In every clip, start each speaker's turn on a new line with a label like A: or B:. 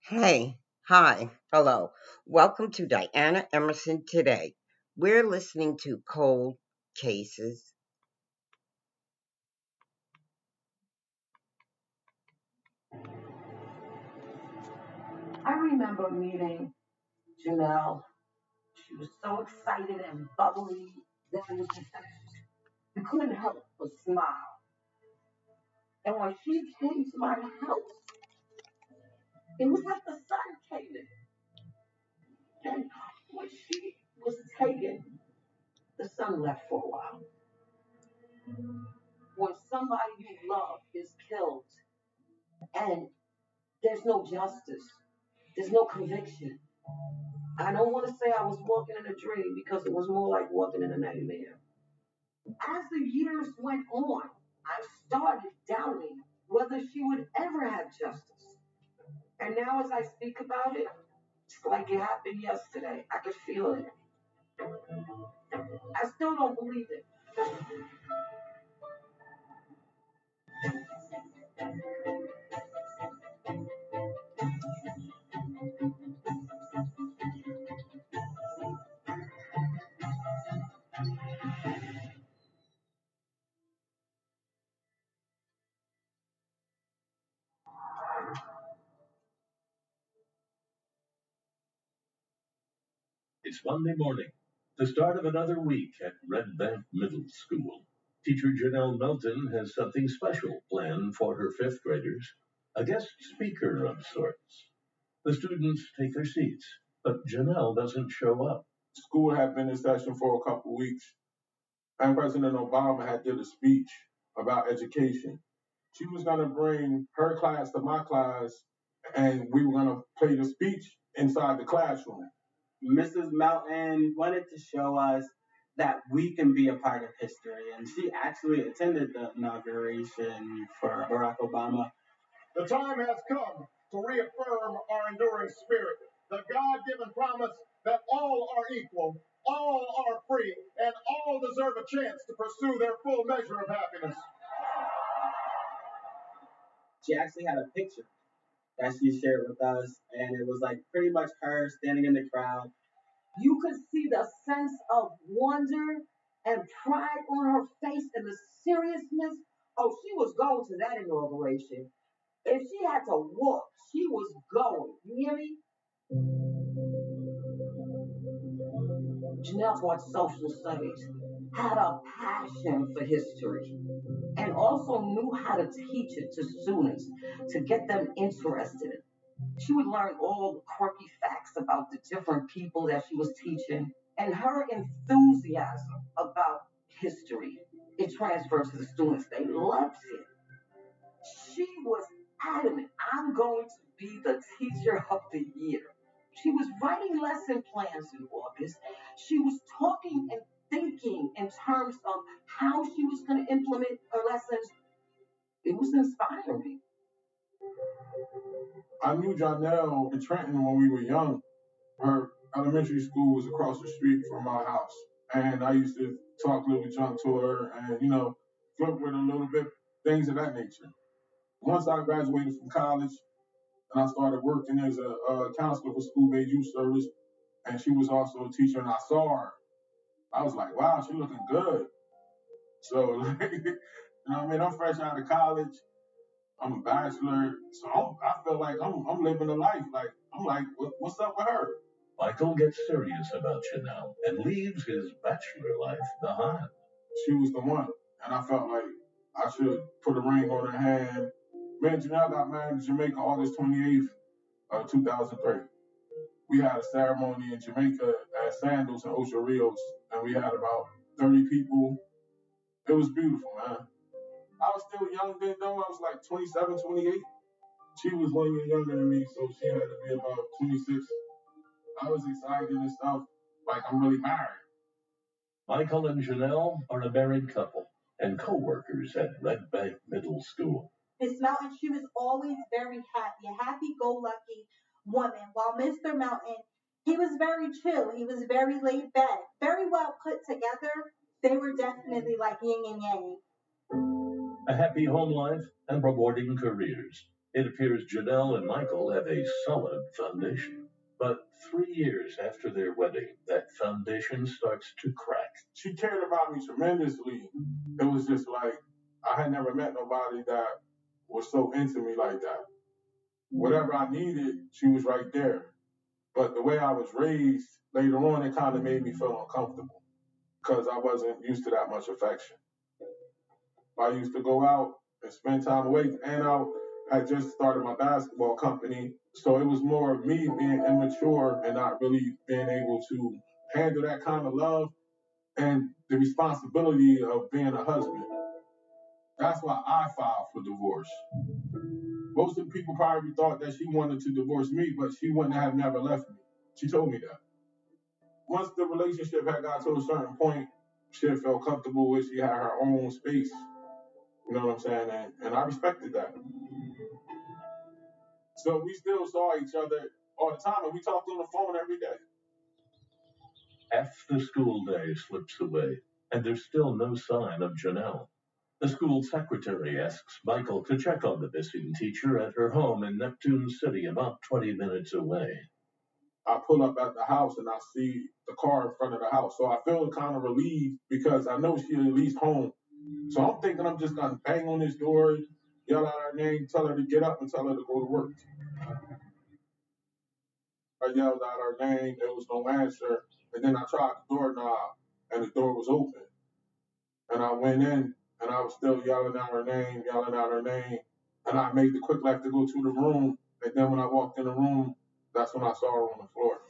A: Hey, hi, hello. Welcome to Diana Emerson today. We're listening to Cold Cases.
B: I remember meeting Janelle. She was so excited and bubbly that it was infectious. You couldn't help but smile. And when she came to my house, it was like the sun came in. And when she was taken, the sun left for a while. When somebody you love is killed and there's no justice, there's no conviction. I don't want to say I was walking in a dream because it was more like walking in a nightmare. As the years went on, I started doubting whether she would ever have justice. And now, as I speak about it, it's like it happened yesterday. I could feel it. I still don't believe it.
C: It's Monday morning, the start of another week at Red Bank Middle School. Teacher Janelle Melton has something special planned for her fifth graders, a guest speaker of sorts. The students take their seats, but Janelle doesn't show up.
D: School had been in session for a couple weeks, and President Obama had did a speech about education. She was going to bring her class to my class, and we were going to play the speech inside the classroom.
E: Mrs. Melton wanted to show us that we can be a part of history, and she actually attended the inauguration for Barack Obama.
F: The time has come to reaffirm our enduring spirit, the God given promise that all are equal, all are free, and all deserve a chance to pursue their full measure of happiness.
E: She actually had a picture that she shared with us, and it was like pretty much her standing in the crowd.
B: You could see the sense of wonder and pride on her face and the seriousness. Oh, she was going to that inauguration. If she had to walk, she was going. You hear me? Janelle taught social studies, had a passion for history, and also knew how to teach it to students to get them interested. She would learn all the quirky facts about the different people that she was teaching, and her enthusiasm about history, it transferred to the students. They loved it. She was adamant, I'm going to be the teacher of the year. She was writing lesson plans in August. She was talking and thinking in terms of how she was going to implement her lessons. It was inspiring.
D: I knew Janelle in Trenton when we were young. Her elementary school was across the street from our house. And I used to talk little junk to her and, flirt with her a little bit, things of that nature. Once I graduated from college and I started working as a counselor for school-based youth service, and she was also a teacher, and I saw her, I was like, wow, she looking good. So, what I mean? I'm fresh out of college. I'm a bachelor, so I feel like I'm living a life. Like I'm like, what's up with her?
C: Michael gets serious about Janelle and leaves his bachelor life behind.
D: She was the one, and I felt like I should put a ring on her hand. Me and Janelle got married in Jamaica August 28th, 2003. We had a ceremony in Jamaica at Sandals in Ocho Rios, and we had about 30 people. It was beautiful, man. I was still young then, though. I was like 27, 28. She was 1 year younger than me, so she had to be about 26. I was excited and stuff, like I'm really married.
C: Michael and Janelle are a married couple and co-workers at Red Bank Middle School.
G: Miss Mountain, she was always very happy, a happy-go-lucky woman. While Mr. Mountain, he was very chill. He was very laid back, very well put together. They were definitely like yin and yang.
C: A happy home life and rewarding careers. It appears Janelle and Michael have a solid foundation. But 3 years after their wedding, that foundation starts to crack.
D: She cared about me tremendously. It was just like I had never met nobody that was so into me like that. Whatever I needed, she was right there. But the way I was raised, later on, it kind of made me feel uncomfortable because I wasn't used to that much affection. I used to go out and spend time away, and I had just started my basketball company, so it was more of me being immature and not really being able to handle that kind of love and the responsibility of being a husband. That's why I filed for divorce. Most of the people probably thought that she wanted to divorce me, but she wouldn't have never left me. She told me that. Once the relationship had got to a certain point, she had felt comfortable with, she had her own space. You know what I'm saying? And I respected that. So we still saw each other all the time, and we talked on the phone every day.
C: Half the school day slips away, and there's still no sign of Janelle. The school secretary asks Michael to check on the missing teacher at her home in Neptune City, about 20 minutes away.
D: I pull up at the house and I see the car in front of the house. So I feel kind of relieved because I know she's at least home. So I'm thinking I'm just going to bang on this door, yell out her name, tell her to get up, and tell her to go to work. I yelled out her name, there was no answer. And then I tried the doorknob, and the door was open. And I went in, and I was still yelling out her name. And I made the quick left to go to the room. And then when I walked in the room, that's when I saw her on the floor.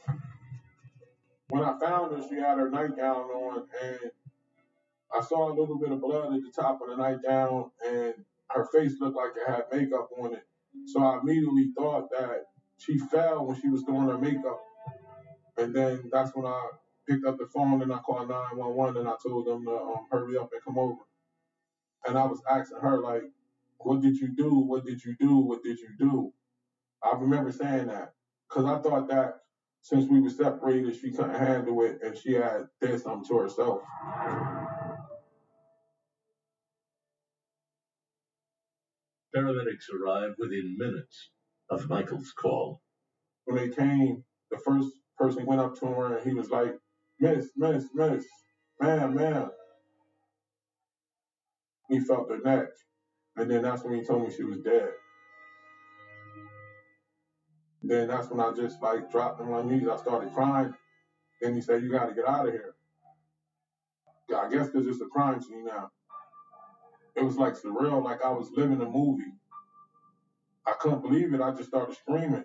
D: When I found her, she had her nightgown on, and I saw a little bit of blood at the top of the nightgown, and her face looked like it had makeup on it. So I immediately thought that she fell when she was doing her makeup. And then that's when I picked up the phone and I called 911 and I told them to hurry up and come over. And I was asking her, like, what did you do? What did you do? What did you do? I remember saying that because I thought that since we were separated, she couldn't handle it and she had did something to herself.
C: Paramedics arrive within minutes of Michael's call.
D: When they came, the first person went up to her and he was like, Miss, ma'am. He felt her neck. And then that's when he told me she was dead. Then that's when I just like dropped on my knees. I started crying. Then he said, you got to get out of here. Yeah, I guess because it's a crime scene now. It was like surreal, like I was living a movie. I couldn't believe it. I just started screaming.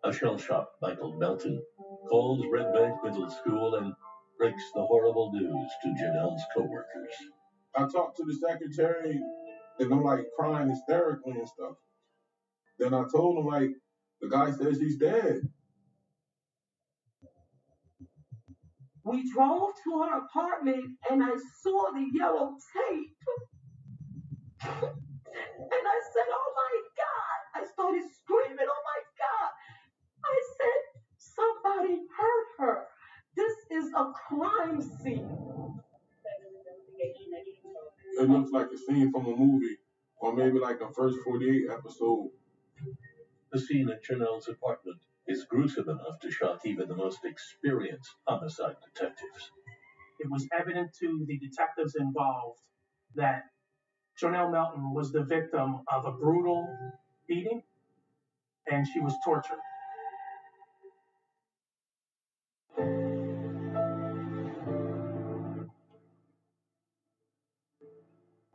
C: A shell-shocked Michael Melton calls Red Bank Middle School and breaks the horrible news to Janelle's coworkers.
D: I talked to the secretary, and I'm like crying hysterically and stuff. Then I told him, like, the guy says she's dead.
B: We drove to her apartment and I saw the yellow tape. And I said, oh my God. I started screaming, oh my God. I said, somebody hurt her. This is a crime scene.
D: It looks like a scene from a movie, or maybe like the first 48 episode.
C: The scene at Janelle's apartment is gruesome enough to shock even the most experienced homicide detectives.
H: It was evident to the detectives involved that Janelle Melton was the victim of a brutal beating, and she was tortured.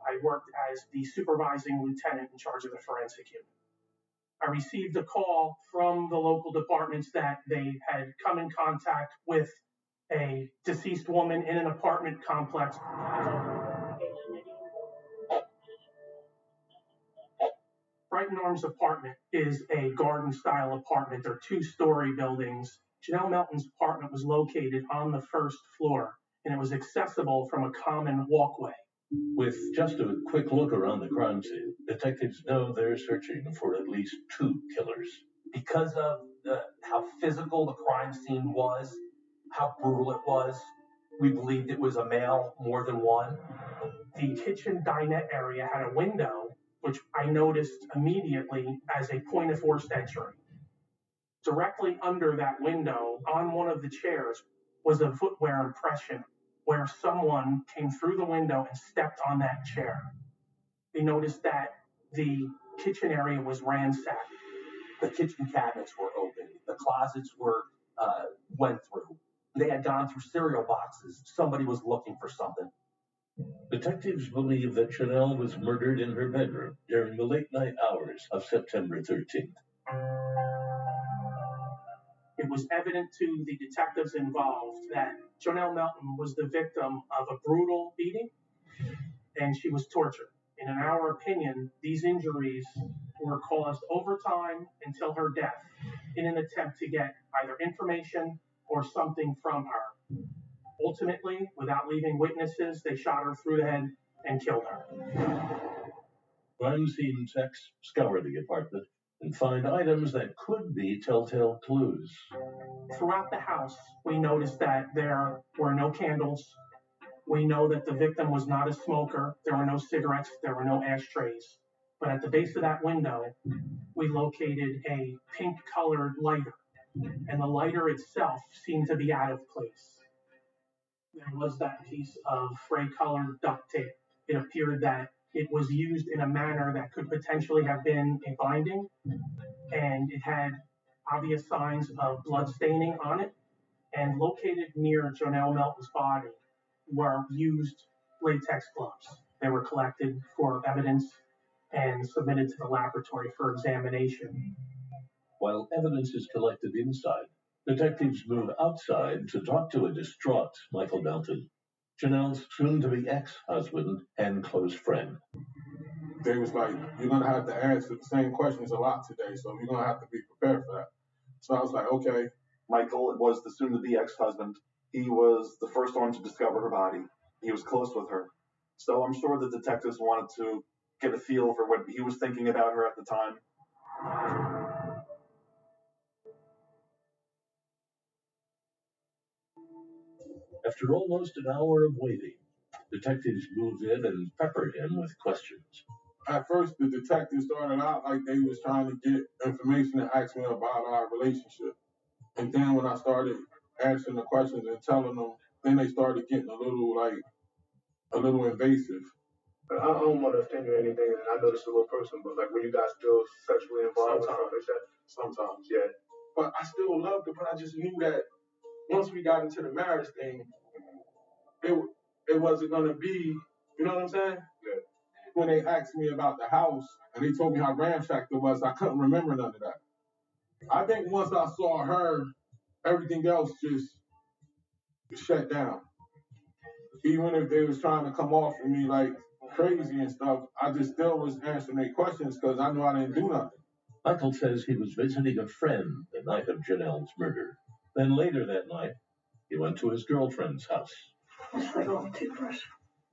H: I worked as the supervising lieutenant in charge of the forensic unit. I received a call from the local departments that they had come in contact with a deceased woman in an apartment complex. Bright Norm's apartment is a garden-style apartment. They're 2-story buildings. Janelle Melton's apartment was located on the first floor, and it was accessible from a common walkway.
C: With just a quick look around the crime scene, detectives know they're searching for at least 2 killers.
I: Because of how physical the crime scene was, how brutal it was, we believed it was a male more than one.
H: The kitchen dinette area had a window, which I noticed immediately as a point of forced entry. Directly under that window, on one of the chairs, was a footwear impression where someone came through the window and stepped on that chair. They noticed that the kitchen area was ransacked.
I: The kitchen cabinets were open. The closets were went through. They had gone through cereal boxes. Somebody was looking for something.
C: Detectives believe that Chanel was murdered in her bedroom during the late night hours of September 13th.
H: It was evident to the detectives involved that Jonelle Melton was the victim of a brutal beating, and she was tortured. And in our opinion, these injuries were caused over time until her death in an attempt to get either information or something from her. Ultimately, without leaving witnesses, they shot her through the head and killed her.
C: Crime scene techs scour the apartment and find items that could be telltale clues.
H: Throughout the house, we noticed that there were no candles. We know that the victim was not a smoker. There were no cigarettes. There were no ashtrays. But at the base of that window, we located a pink-colored lighter, and the lighter itself seemed to be out of place. There was that piece of fray-colored duct tape. It appeared that it was used in a manner that could potentially have been a binding, and it had obvious signs of blood staining on it. And located near Jonelle Melton's body were used latex gloves. They were collected for evidence and submitted to the laboratory for examination.
C: While evidence is collected inside, detectives move outside to talk to a distraught Michael Melton, Chanel's soon-to-be ex-husband and close friend.
D: They was like, you're going to have to answer the same questions a lot today, so you're going to have to be prepared for that. So I was like, okay.
J: Michael was the soon-to-be ex-husband. He was the first one to discover her body. He was close with her. So I'm sure the detectives wanted to get a feel for what he was thinking about her at the time.
C: After almost an hour of waiting, detectives move in and pepper him with questions.
D: At first, the detectives started out like they was trying to get information and ask me about our relationship. And then when I started answering the questions and telling them, then they started getting a little invasive.
F: I don't want to offend you or anything, and I know this is a little personal, but like, were you guys still sexually involved? Sometimes, yeah. But I still loved her, but I just knew that once we got into the marriage thing, it wasn't going to be, you know what I'm saying? Yeah. When they asked me about the house and they told me how ramshacked it was, I couldn't remember none of that. I think once I saw her, everything else just shut down. Even if they was trying to come off of me like crazy and stuff, I just still was answering their questions because I knew I didn't do nothing.
C: Michael says he was visiting a friend the night of Janelle's murder. Then later that night, he went to his girlfriend's house.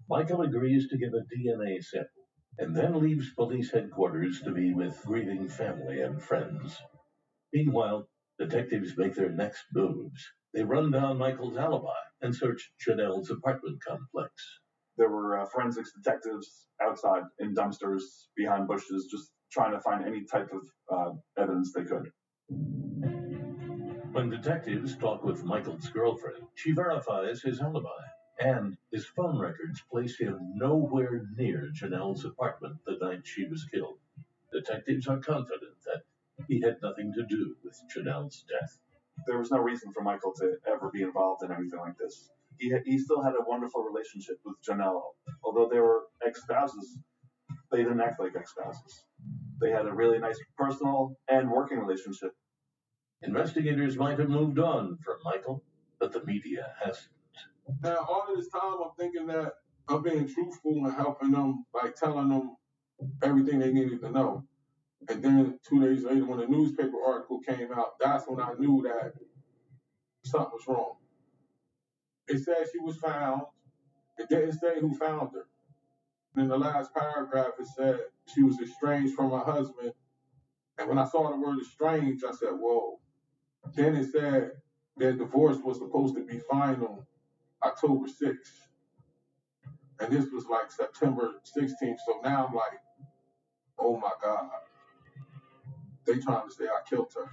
C: Michael agrees to give a DNA sample and then leaves police headquarters to be with grieving family and friends. Meanwhile, detectives make their next moves. They run down Michael's alibi and search Janelle's apartment complex.
J: There were forensics detectives outside in dumpsters, behind bushes, just trying to find any type of evidence they could.
C: When detectives talk with Michael's girlfriend, she verifies his alibi, and his phone records place him nowhere near Janelle's apartment the night she was killed. Detectives are confident that he had nothing to do with Janelle's death.
J: There was no reason for Michael to ever be involved in anything like this. He still had a wonderful relationship with Janelle. Although they were ex-spouses, they didn't act like ex-spouses. They had a really nice personal and working relationship.
C: Investigators might have moved on from Michael, but the media hasn't.
D: Now, all of this time, I'm thinking that I'm being truthful and helping them, like telling them everything they needed to know. And then 2 days later, when the newspaper article came out, that's when I knew that something was wrong. It said she was found. It didn't say who found her. And in the last paragraph, it said she was estranged from her husband. And when I saw the word estranged, I said, whoa. Then it said their divorce was supposed to be final October 6th. And this was like September 16th. So now I'm like, oh my God, they trying to say I killed her.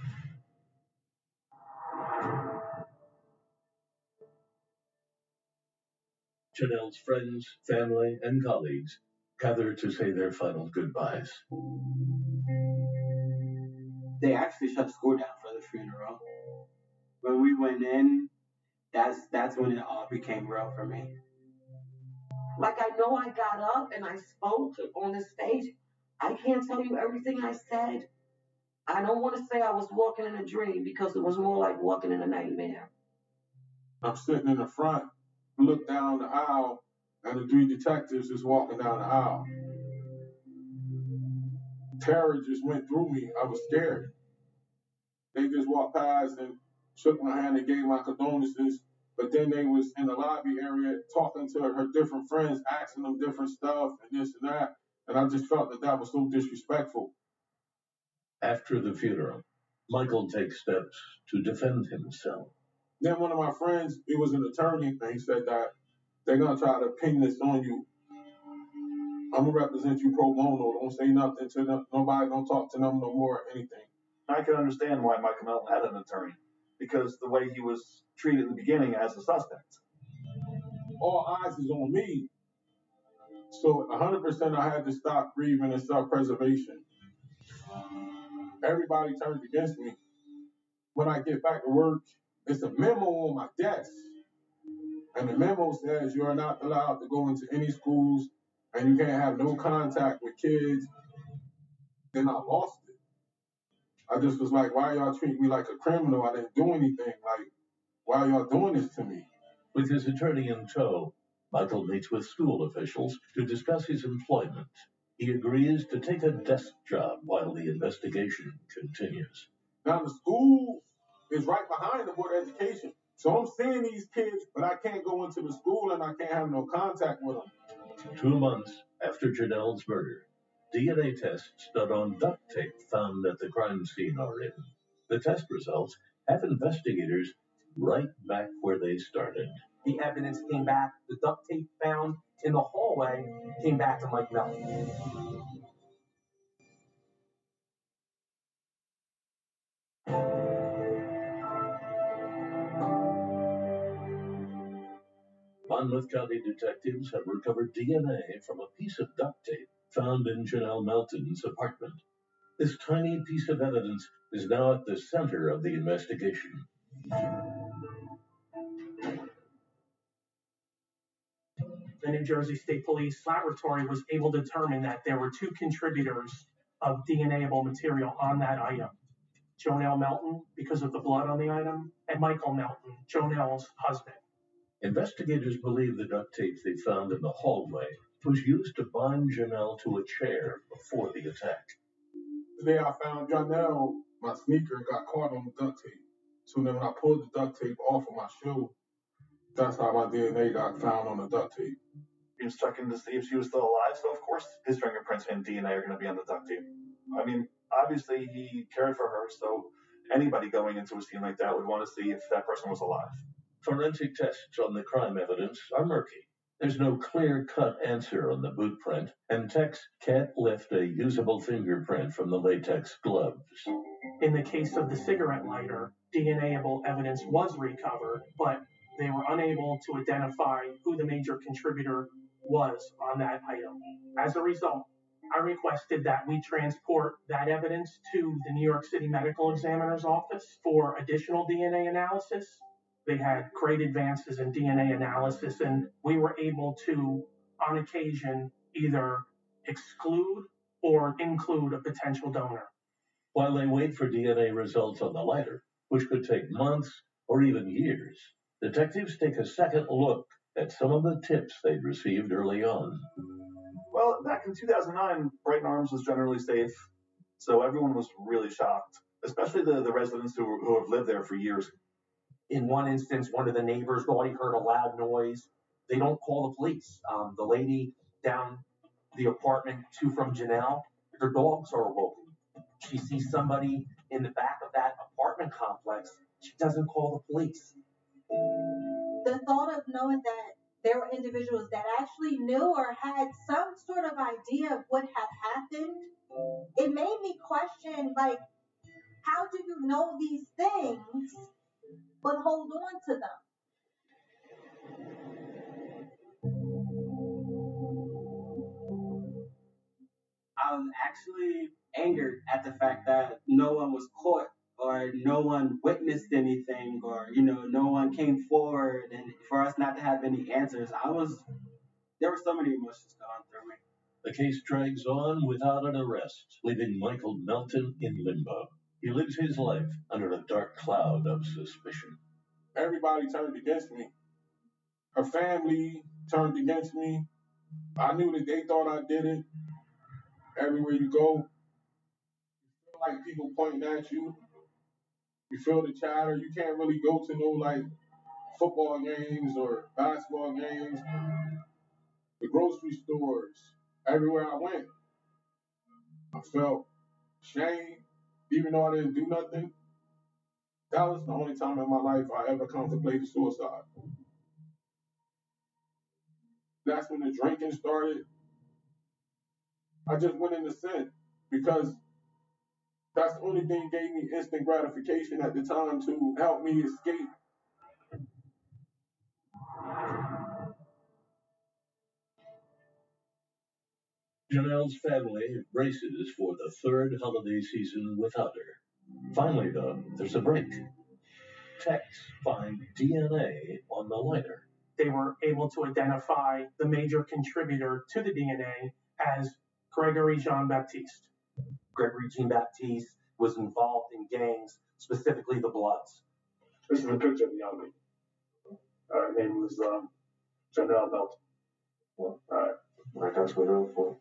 C: Janelle's friends, family, and colleagues gather to say their final goodbyes.
E: They actually shut school down for the funeral. When we went in, that's when it all became real for me.
B: Like, I know I got up and I spoke on the stage. I can't tell you everything I said. I don't want to say I was walking in a dream because it was more like walking in a nightmare.
D: I'm sitting in the front, look down the aisle, and the 3 detectives is walking down the aisle. Terror just went through me. I was scared. They just walked past and shook my hand and gave my condolences. But then they was in the lobby area talking to her different friends, asking them different stuff and this and that. And I just felt that was so disrespectful.
C: After the funeral, Michael takes steps to defend himself.
D: Then one of my friends, he was an attorney, and he said that they're going to try to pin this on you. I'm going to represent you pro bono. Don't say nothing to them. Nobody, don't talk to them no more or anything.
J: I can understand why Michael Melton had an attorney, because the way he was treated in the beginning as a suspect.
D: All eyes is on me. So 100% I had to stop breathing and self-preservation. Everybody turned against me. When I get back to work, it's a memo on my desk. And the memo says you are not allowed to go into any schools and you can't have no contact with kids. Then I lost it. I just was like, why y'all treat me like a criminal? I didn't do anything. Like, why y'all doing this to me?
C: With his attorney in tow, Michael meets with school officials to discuss his employment. He agrees to take a desk job while the investigation continues.
D: Now, the school is right behind the Board of Education. So I'm seeing these kids, but I can't go into the school and I can't have no contact with them.
C: 2 months after Janelle's murder, DNA tests done on duct tape found at the crime scene are in. The test results have investigators right back where they started.
I: The evidence came back. The duct tape found in the hallway came back to Mike Melton.
C: Monmouth County detectives have recovered DNA from a piece of duct tape found in Janelle Melton's apartment. This tiny piece of evidence is now at the center of the investigation.
H: The New Jersey State Police Laboratory was able to determine that there were 2 contributors of DNA-able material on that item. Jonelle Melton, because of the blood on the item, and Michael Melton, Jonelle's husband.
C: Investigators believe the duct tape they found in the hallway was used to bind Janelle to a chair before the attack.
D: Today I found Janelle, my sneaker got caught on the duct tape. So then when I pulled the duct tape off of my shoe, that's how my DNA got found on the duct tape.
J: He was checking to see if she was still alive, so of course his fingerprints and DNA are going to be on the duct tape. I mean, obviously he cared for her, so anybody going into a scene like that would want to see if that person was alive.
C: Forensic tests on the crime evidence are murky. There's no clear-cut answer on the boot print, and techs can't lift a usable fingerprint from the latex gloves.
H: In the case of the cigarette lighter, DNA-able evidence was recovered, but they were unable to identify who the major contributor was on that item. As a result, I requested that we transport that evidence to the New York City Medical Examiner's Office for additional DNA analysis. They had great advances in DNA analysis, and we were able to, on occasion, either exclude or include a potential donor.
C: While they wait for DNA results on the lighter, which could take months or even years, detectives take a second look at some of the tips they'd received early on.
J: Well, back in 2009, Brighton Arms was generally safe, so everyone was really shocked, especially the residents who have lived there for years.
I: In one instance, one of the neighbors thought he heard a loud noise. They don't call the police. The lady down the apartment 2 from Janelle, her dogs are awoken. She sees somebody in the back of that apartment complex. She doesn't call the police.
G: The thought of knowing that there were individuals that actually knew or had some sort of idea of what had happened It made me question, like, how do you know these things but hold on to them?
E: I was actually angered at the fact that no one was caught or no one witnessed anything or, no one came forward and for us not to have any answers. There were so many emotions going through me.
C: The case drags on without an arrest, leaving Michael Melton in limbo. He lives his life under a dark cloud of suspicion.
D: Everybody turned against me. Her family turned against me. I knew that they thought I did it. Everywhere you go, you feel like people pointing at you. You feel the chatter. You can't really go to no like football games or basketball games. The grocery stores, everywhere I went, I felt shame, even though I didn't do nothing. That was the only time in my life I ever contemplated suicide. That's when the drinking started. I just went into sin because that's the only thing gave me instant gratification at the time to help me escape.
C: Janelle's family braces for the third holiday season without her. Finally, though, there's a break. Techs find DNA on the lighter.
H: They were able to identify the major contributor to the DNA as Gregory Jean-Baptiste.
I: Gregory Jean-Baptiste was involved in gangs, specifically the Bloods.
K: This is a picture of the young lady. Her name was Janelle Melton. Well, like that's what her for.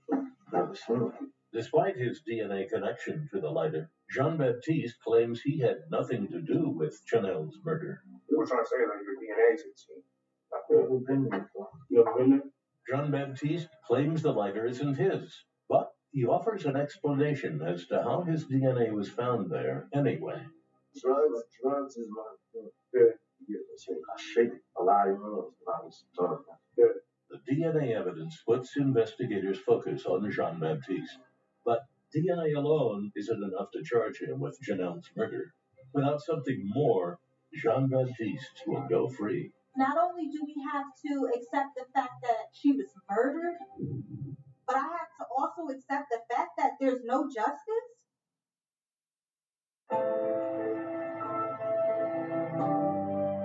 K: Never seen her.
C: Despite his DNA connection to the lighter, Jean-Baptiste claims he had nothing to do with Janelle's murder.
K: We were trying to say that your DNA's in the scene. I've never been there before. You ever been there?
C: Jean-Baptiste claims the lighter isn't his, but he offers an explanation as to how his DNA was found there anyway.
K: Drugs is my I shake a lot of drugs when I was done.
C: The DNA evidence puts investigators' focus on Jean-Baptiste, but DNA alone isn't enough to charge him with Janelle's murder. Without something more, Jean-Baptiste will go free.
G: Not only do we have to accept the fact that she was murdered, but I have to also accept the fact that there's no justice.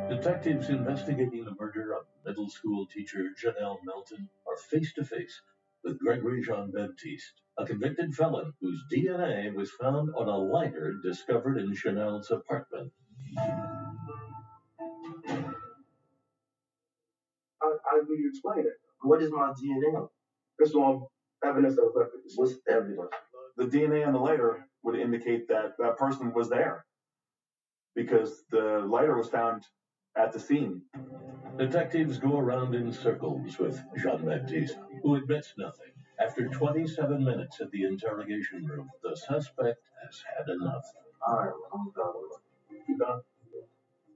C: Detectives investigating the murder of middle school teacher Janelle Melton are face-to-face with Gregory Jean-Baptiste, a convicted felon whose DNA was found on a lighter discovered in Janelle's apartment.
K: How do you explain it? What is my DNA? It's on evidence that was left. What's evidence?
J: The DNA on the lighter would indicate that that person was there because the lighter was found at the scene.
C: Detectives go around in circles with Jean-Baptiste, who admits nothing. After 27 minutes at the interrogation room, the suspect has had enough.
K: All right, I'm done. You done?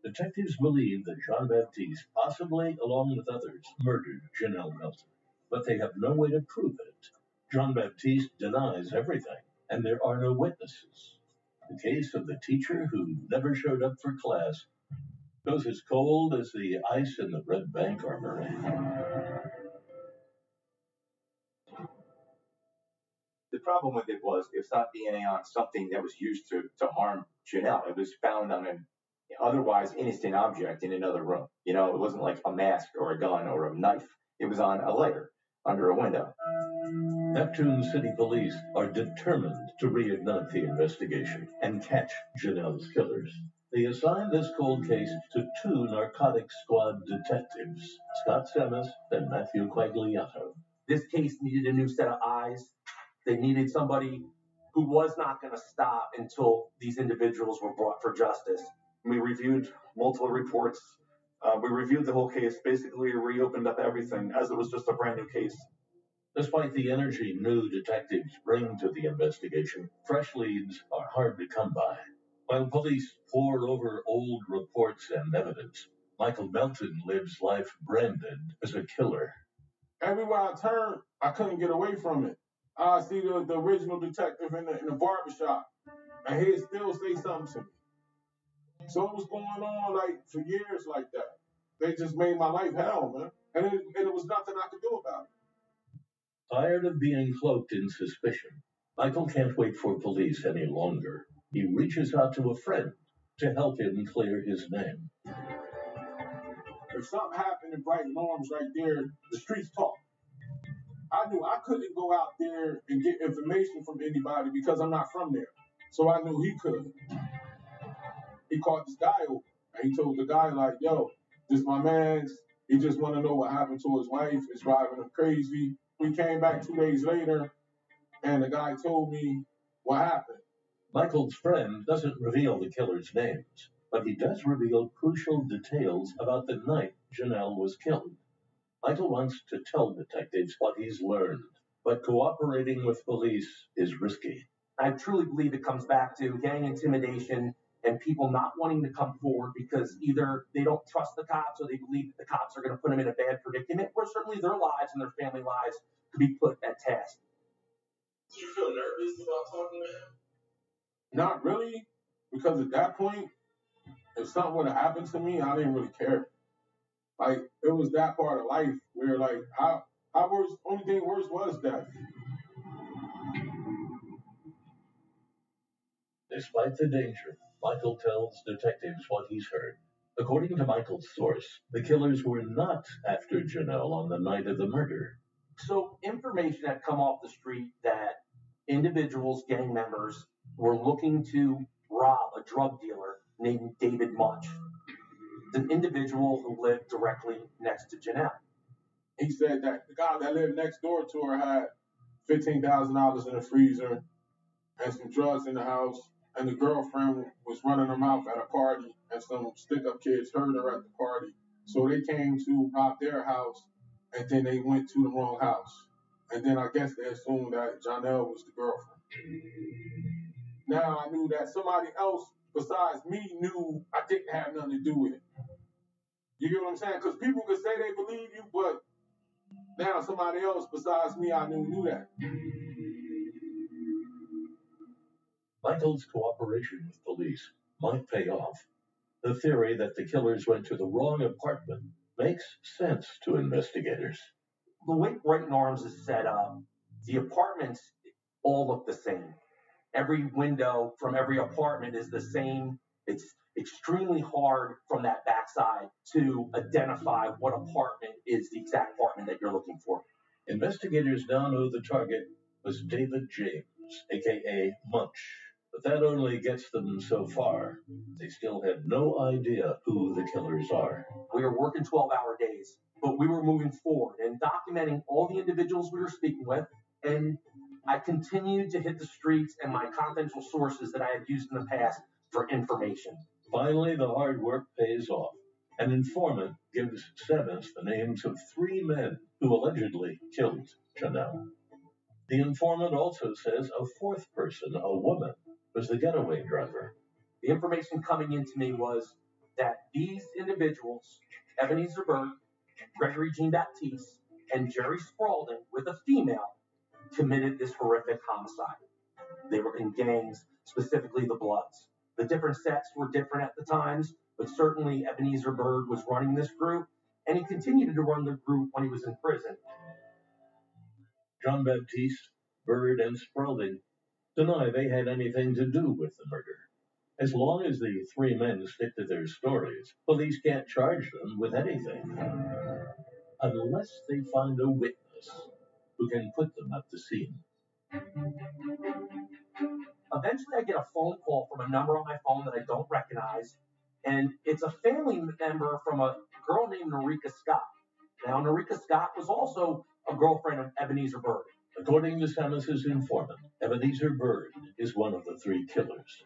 C: Detectives believe that Jean-Baptiste, possibly along with others, murdered Janelle Melton, but they have no way to prove it. Jean-Baptiste denies everything, and there are no witnesses. The case of the teacher who never showed up for class goes as cold as the ice in the Red Bank Armory.
L: The problem with it was it's not DNA on something that was used to harm Janelle. It was found on an otherwise innocent object in another room. It wasn't like a mask or a gun or a knife. It was on a lighter under a window.
C: Neptune City Police are determined to reignite the investigation and catch Janelle's killers. They assign this cold case to two narcotics squad detectives, Scott Semmes and Matthew Quagliato.
I: This case needed a new set of eyes. They needed somebody who was not going to stop until these individuals were brought for justice.
J: We reviewed multiple reports. We reviewed the whole case. Basically, we reopened up everything as it was just a brand new case.
C: Despite the energy new detectives bring to the investigation, fresh leads are hard to come by. While police pore over old reports and evidence, Michael Melton lives life branded as a killer.
D: Everywhere I turned, I couldn't get away from it. I see the original detective in the barbershop, and he'd still say something to me. So it was going on like for years like that. They just made my life hell, man. And it was nothing I could do about it.
C: Tired of being cloaked in suspicion, Michael can't wait for police any longer. He reaches out to a friend to help him clear his name.
D: If something happened in Brighton Arms right there, the streets talk. I knew I couldn't go out there and get information from anybody because I'm not from there. So I knew he could. He called this guy over, and he told the guy, like, yo, this my man's. He just want to know what happened to his wife. It's driving him crazy. We came back 2 days later, and the guy told me what happened.
C: Michael's friend doesn't reveal the killer's names, but he does reveal crucial details about the night Janelle was killed. Michael wants to tell detectives what he's learned, but cooperating with police is risky.
I: I truly believe it comes back to gang intimidation and people not wanting to come forward because either they don't trust the cops or they believe that the cops are going to put them in a bad predicament, where certainly their lives and their family lives could be put at task.
K: Do you feel nervous about talking to him?
D: Not really, because at that point, if something would have happened to me, I didn't really care. Like, it was that part of life where, like, how worse, only thing worse was death.
C: Despite the danger, Michael tells detectives what he's heard. According to Michael's source, the killers were not after Janelle on the night of the murder.
I: So information had come off the street that individuals, gang members, were looking to rob a drug dealer named David Munch, an individual who lived directly next to Janelle.
D: He said that the guy that lived next door to her had $15,000 in the freezer and some drugs in the house, and the girlfriend was running her mouth at a party, and some stick-up kids heard her at the party. So they came to rob their house, and then they went to the wrong house. And then I guess they assumed that Janelle was the girlfriend. Now I knew that somebody else besides me knew I didn't have nothing to do with it. You get what I'm saying? Because people could say they believe you, but now somebody else besides me I knew that.
C: Michael's cooperation with police might pay off. The theory that the killers went to the wrong apartment makes sense to investigators.
I: The way Brighton Arms is set up, the apartments all look the same. Every window from every apartment is the same. It's extremely hard from that backside to identify what apartment is the exact apartment that you're looking for.
C: Investigators now know the target was David James, aka Munch. But that only gets them so far. They still have no idea who the killers are.
I: We were working 12-hour days, but we were moving forward and documenting all the individuals we were speaking with. And I continued to hit the streets and my confidential sources that I had used in the past for information.
C: Finally, the hard work pays off. An informant gives Seventh the names of 3 men who allegedly killed Janelle. The informant also says a 4th person, a woman, was the getaway driver.
I: The information coming into me was that these individuals, Ebenezer Byrd, Gregory Jean Baptiste, and Jerry Spaulding, with a female, committed this horrific homicide. They were in gangs, specifically the Bloods. The different sets were different at the times, but certainly Ebenezer Byrd was running this group, and he continued to run the group when he was in prison.
C: John Baptiste, Byrd, and Spaulding deny they had anything to do with the murder. As long as the 3 men stick to their stories, police can't charge them with anything. Unless they find a witness who can put them at the scene.
I: Eventually, I get a phone call from a number on my phone that I don't recognize, and it's a family member from a girl named Norika Scott. Now, Norika Scott was also a girlfriend of Ebenezer Byrd.
C: According to Samus's informant, Ebenezer Byrd is one of the 3 killers.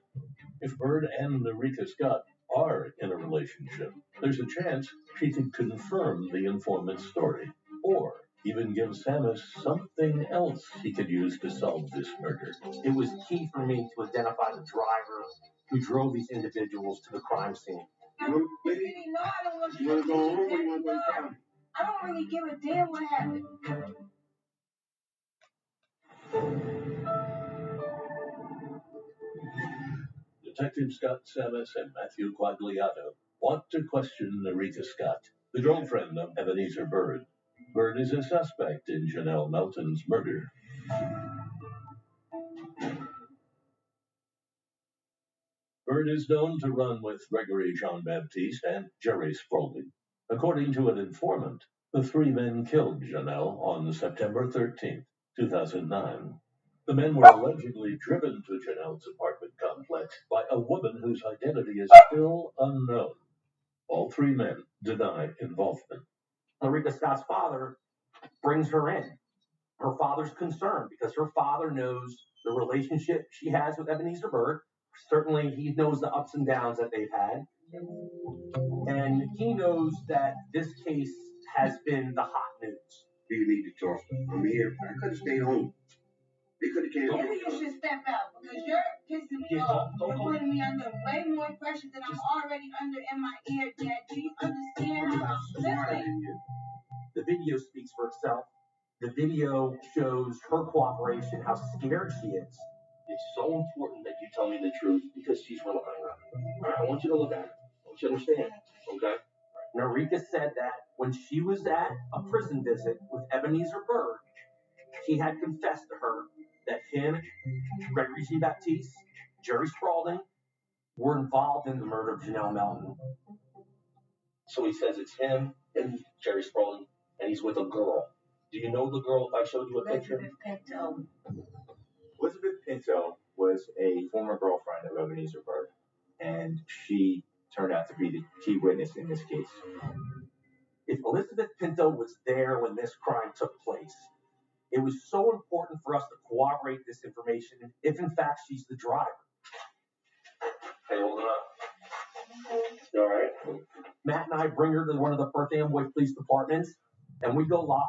C: If Byrd and Norika Scott are in a relationship, there's a chance she could confirm the informant's story, or even give Samus something else he could use to solve this murder.
I: It was key for me to identify the driver who drove these individuals to the crime scene.
G: I don't really give a damn what happened.
C: Detective Scott Samus and Matthew Quagliato want to question Narita Scott, the girlfriend of Ebenezer Bird. Bird is a suspect in Janelle Melton's murder. Bird is known to run with Gregory Jean-Baptiste and Jerry Spaulding. According to an informant, the three men killed Janelle on September 13, 2009. The men were allegedly driven to Janelle's apartment complex by a woman whose identity is still unknown. All three men deny involvement.
I: Narita Scott's father brings her in. Her father's concerned because her father knows the relationship she has with Ebenezer Bird. Certainly, he knows the ups and downs that they've had. And he knows that this case has been the hot news.
M: You need to talk. I'm here. I could have stayed home. They could have came.
N: Maybe you should step out because you're pissing me off. You're putting me under way more pressure than I'm already under in my ear, Dad. Do you understand how I'm feeling?
I: The video speaks for itself. The video shows her cooperation, how scared she is.
O: It's so important that you tell me the truth because she's relying on it. All right, I want you to look at it. I want you to understand. Okay?
I: Narita said that when she was at a prison visit with Ebenezer Bird, he had confessed to her that him, Gregory Jean-Baptiste, Jerry Spaulding were involved in the murder of Janelle Melton.
O: So he says it's him and Jerry Spaulding, and he's with a girl. Do you know the girl if I showed you a picture?
L: Elizabeth Pinto was a former girlfriend of Ebenezer Bird, and she turned out to be the key witness in this case.
I: If Elizabeth Pinto was there when this crime took place, it was so important for us to corroborate this information if in fact she's the driver.
O: Hey, hold on up. You all right?
I: Matt and I bring her to one of the Perth Amboy Police Departments, and we go live.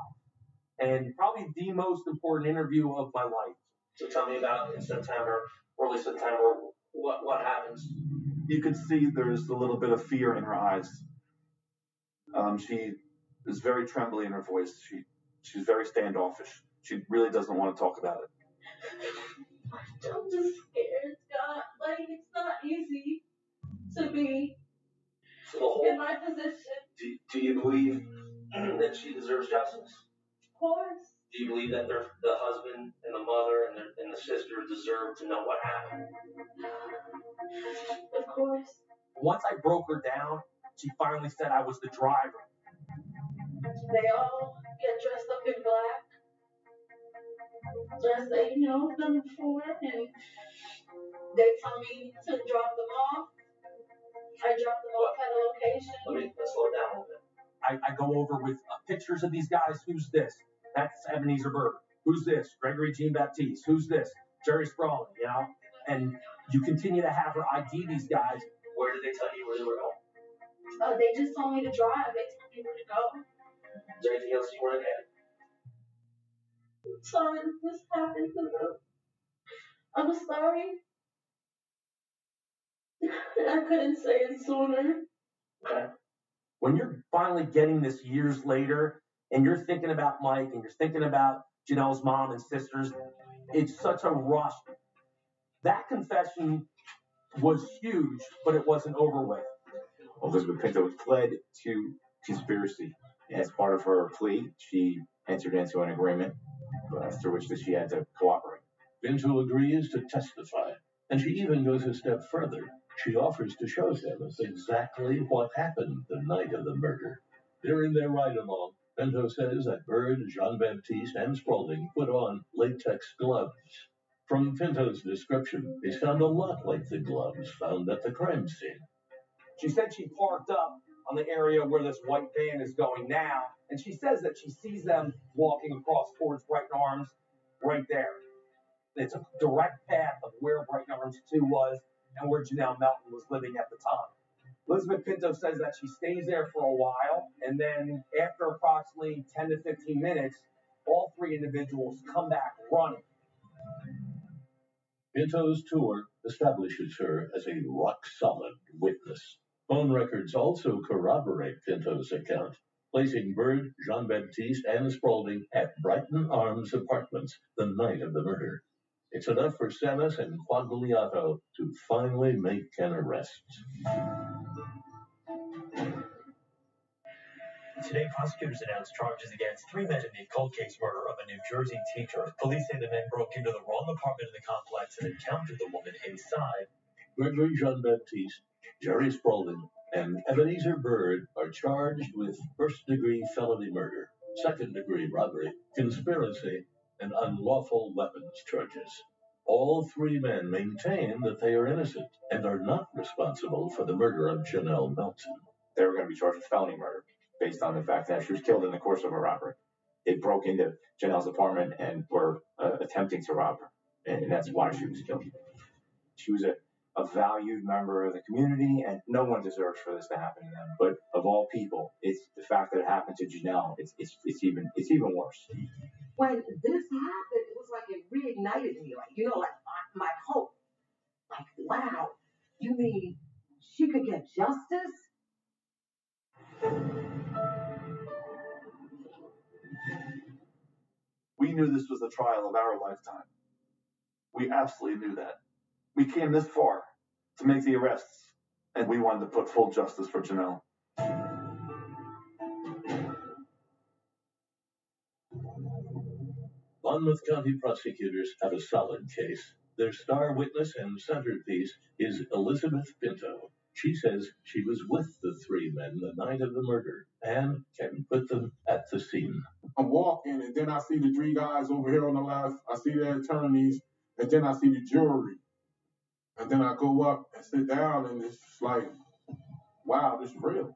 I: And probably the most important interview of my life.
O: So tell me about in September, early September, what happens?
J: You could see there's a little bit of fear in her eyes. She is very trembly in her voice. She's very standoffish. She really doesn't want to talk about it.
N: I'm just scared, Scott. Like, it's not easy to be in my position.
O: Do you believe that she deserves justice?
N: Of course.
O: Do you believe that the husband and the mother and the sister deserve to know what happened?
N: Of course.
I: Once I broke her down, she finally said I was the driver.
N: They all get dressed up in black. Just say, I've done it before, and they tell me to drop them off. I drop them off at a location.
O: Let's slow down a little bit.
I: I go over with pictures of these guys. Who's this? That's Ebenezer Bird. Who's this? Gregory Jean-Baptiste. Who's this? Jerry Spaulding, And you continue to have her ID these guys.
O: Where did they tell you where they were going?
N: They just told me to drive. They told me where to go.
O: Is there anything else you want to add?
N: I'm sorry this happened to them. I'm sorry. I couldn't say it sooner.
O: Okay.
I: When you're finally getting this years later, and you're thinking about Mike, and you're thinking about Janelle's mom and sisters, it's such a rush. That confession was huge, but it wasn't over with.
L: Elizabeth Pinto pled to conspiracy. As part of her plea, she entered into an agreement through which she had to cooperate.
C: Pinto agrees to testify, and she even goes a step further. She offers to show Samus exactly what happened the night of the murder. During their ride-along, Pinto says that Bird, Jean-Baptiste, and Spaulding put on latex gloves. From Pinto's description, they sound a lot like the gloves found at the crime scene.
I: She said she parked up on the area where this white van is going now, and she says that she sees them walking across towards Brighton Arms right there. It's a direct path of where Brighton Arms 2 was and where Janelle Melton was living at the time. Elizabeth Pinto says that she stays there for a while, and then after approximately 10 to 15 minutes, all three individuals come back running.
C: Pinto's tour establishes her as a rock-solid witness. Phone records also corroborate Pinto's account. placing Bird, Jean-Baptiste, and Spaulding at Brighton Arms Apartments the night of the murder. It's enough for Samus and Quagliato to finally make an arrest.
P: Today, prosecutors announced charges against 3 men in the cold case murder of a New Jersey teacher. Police say the men broke into the wrong apartment in the complex and encountered the woman inside.
C: Gregory Jean-Baptiste, Jerry Spaulding, and Ebenezer Bird are charged with first-degree felony murder, second-degree robbery, conspiracy, and unlawful weapons charges. All 3 men maintain that they are innocent and are not responsible for the murder of Janelle Melton.
L: They were going to be charged with felony murder based on the fact that she was killed in the course of a robbery. They broke into Janelle's apartment and were attempting to rob her, and that's why she was killed. She was a valued member of the community, and no one deserves for this to happen to them. But of all people, it's the fact that it happened to Janelle. It's even worse.
B: When this happened, it was like it reignited me, like my hope. Like, wow, you mean she could get justice?
J: We knew this was the trial of our lifetime. We absolutely knew that. We came this far to make the arrests, and we wanted to put full justice for Janelle.
C: Monmouth County prosecutors have a solid case. Their star witness and centerpiece is Elizabeth Pinto. She says she was with the 3 men the night of the murder and can put them at the scene.
D: I'm walking, and then I see the 3 guys over here on the left. I see the attorneys, and then I see the jury. And then I go up and sit down, and it's like, wow, this is real.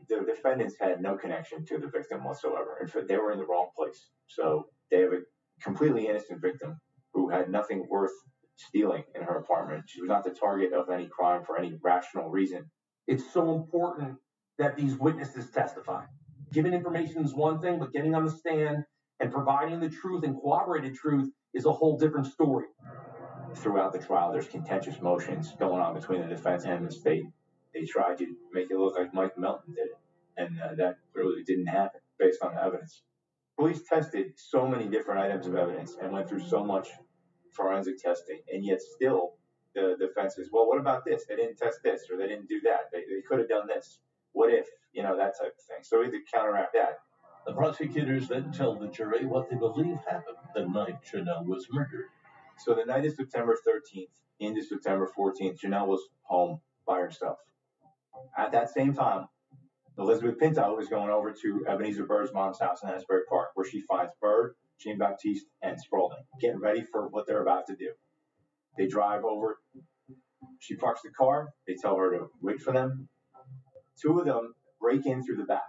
L: The defendants had no connection to the victim whatsoever. In fact, they were in the wrong place. So they have a completely innocent victim who had nothing worth stealing in her apartment. She was not the target of any crime for any rational reason.
I: It's so important that these witnesses testify. Giving information is one thing, but getting on the stand and providing the truth and corroborated truth is a whole different story.
L: Throughout the trial, there's contentious motions going on between the defense and the state. They tried to make it look like Mike Melton did it, and that really didn't happen based on the evidence. Police tested so many different items of evidence and went through so much forensic testing, and yet still the defense is, well, what about this? They didn't test this, or they didn't do that. They could have done this. What if? That type of thing. So we had to counteract that.
C: The prosecutors then tell the jury what they believe happened the night Janelle was murdered.
L: So the night of September 13th into September 14th, Janelle was home by herself. At that same time, Elizabeth Pinto is going over to Ebenezer Bird's mom's house in Asbury Park, where she finds Bird, Jean-Baptiste, and Spaulding getting ready for what they're about to do. They drive over. She parks the car. They tell her to wait for them. 2 of them break in through the back.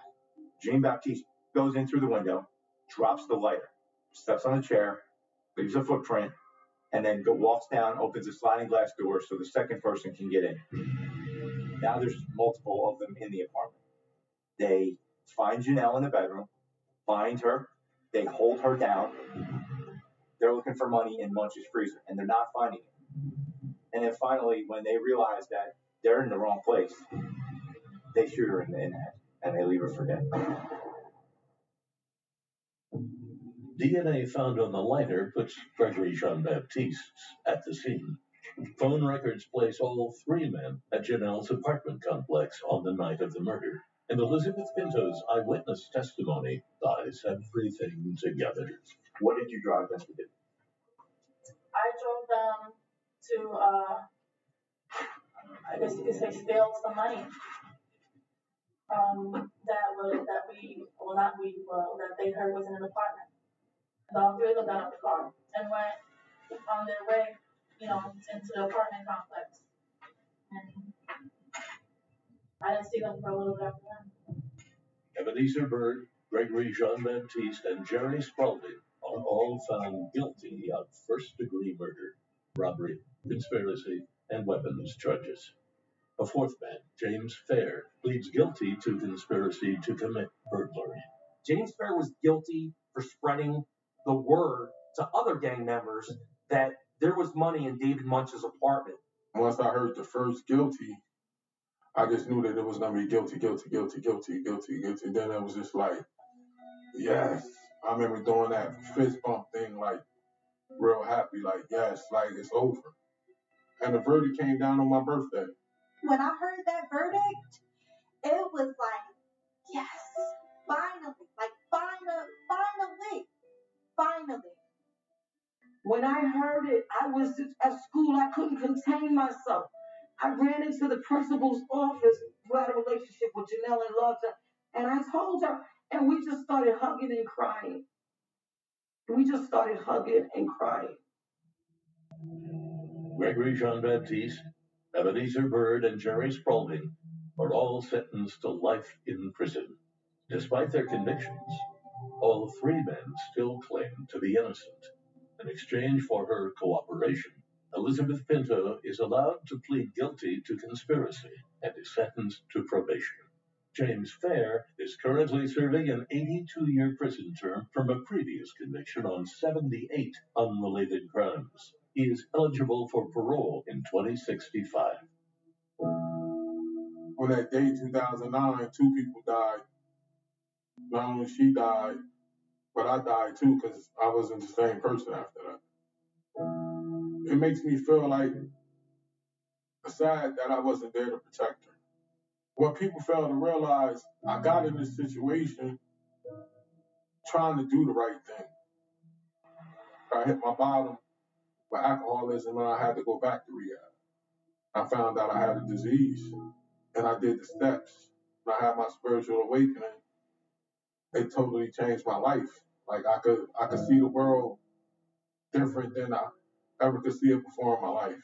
L: Jean-Baptiste goes in through the window, drops the lighter, steps on a chair, leaves a footprint, and then walks down, opens a sliding glass door so the second person can get in. Now there's multiple of them in the apartment. They find Janelle in the bedroom, find her, they hold her down. They're looking for money in Munch's freezer, and they're not finding it. And then finally, when they realize that they're in the wrong place, they shoot her in the head, and they leave her for dead.
C: DNA found on the lighter puts Gregory Jean-Baptiste at the scene. Phone records place all 3 men at Janelle's apartment complex on the night of the murder, and Elizabeth Pinto's eyewitness testimony ties everything together.
L: What did you drive them to do?
Q: I drove them to, I guess you could say, steal some money. That they heard was in an apartment. And all 3 of them got out the car and went on their way, into the apartment complex. And I didn't see them for a little bit after that.
C: Ebenezer Bird, Gregory Jean-Baptiste, and Jerry Spaulding are all found guilty of first-degree murder, robbery, conspiracy, and weapons charges. A 4th man, James Fair, pleads guilty to conspiracy to commit burglary.
I: James Fair was guilty for spreading the word to other gang members that there was money in David Munch's apartment.
D: Once I heard the first guilty, I just knew that it was gonna be guilty, guilty, guilty, guilty, guilty, guilty. Then it was just like, yes. I remember doing that fist bump thing, like real happy, like yes, like it's over. And the verdict came down on my birthday.
G: When I heard that verdict, it was like, yes, finally, like finally.
B: When I heard it, I was at school. I couldn't contain myself. I ran into the principal's office who had a relationship with Janelle and loved her. And I told her, and we just started hugging and crying.
C: Gregory Jean-Baptiste, Ebenezer Byrd, and Jerry Spalding are all sentenced to life in prison. Despite their convictions, all three men still claim to be innocent. In exchange for her cooperation, Elizabeth Pinto is allowed to plead guilty to conspiracy and is sentenced to probation. James Fair is currently serving an 82-year prison term from a previous conviction on 78 unrelated crimes. He is eligible for parole in 2065.
D: On that day, 2009, 2 people died. Not only she died, but I died too because I wasn't the same person after that. It makes me feel like sad that I wasn't there to protect her. What people fail to realize, I got in this situation trying to do the right thing. I hit my bottom with alcoholism and I had to go back to rehab. I found out I had a disease and I did the steps. And I had my spiritual awakening. It totally changed my life. Like I could see the world different than I ever could see it before in my life.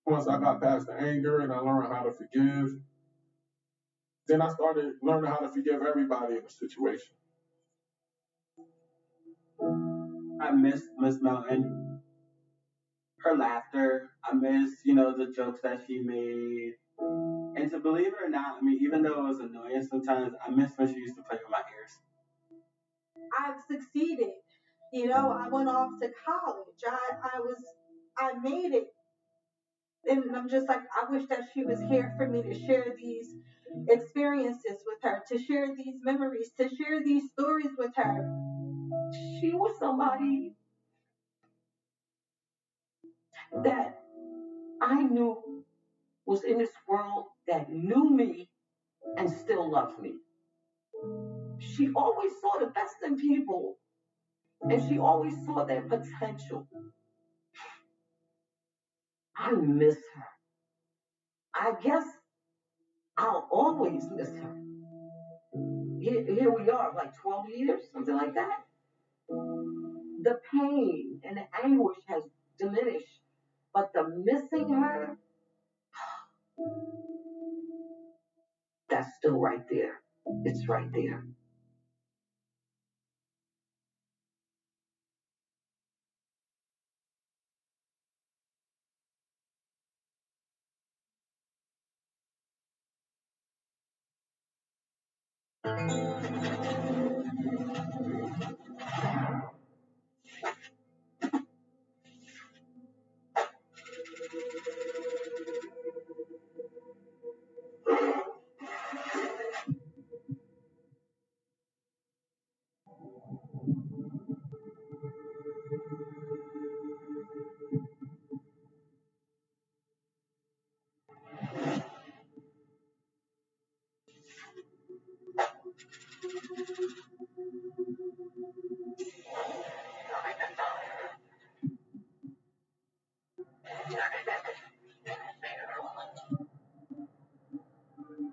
D: Once I got past the anger and I learned how to forgive, then I started learning how to forgive everybody in the situation.
E: I miss Miss Melton, her laughter. I miss, the jokes that she made. And to believe it or not, even though it was annoying sometimes, I miss when she used to play with my ears.
G: I've succeeded. I went off to college. I made it. And I'm just like, I wish that she was here for me to share these experiences with her, to share these memories, to share these stories with her.
B: She was somebody that I knew was in this world that knew me and still loved me. She always saw the best in people, and she always saw their potential. I miss her. I guess I'll always miss her. Here we are, like 12 years, something like that. The pain and the anguish has diminished, but the missing her, that's still right there. It's right there.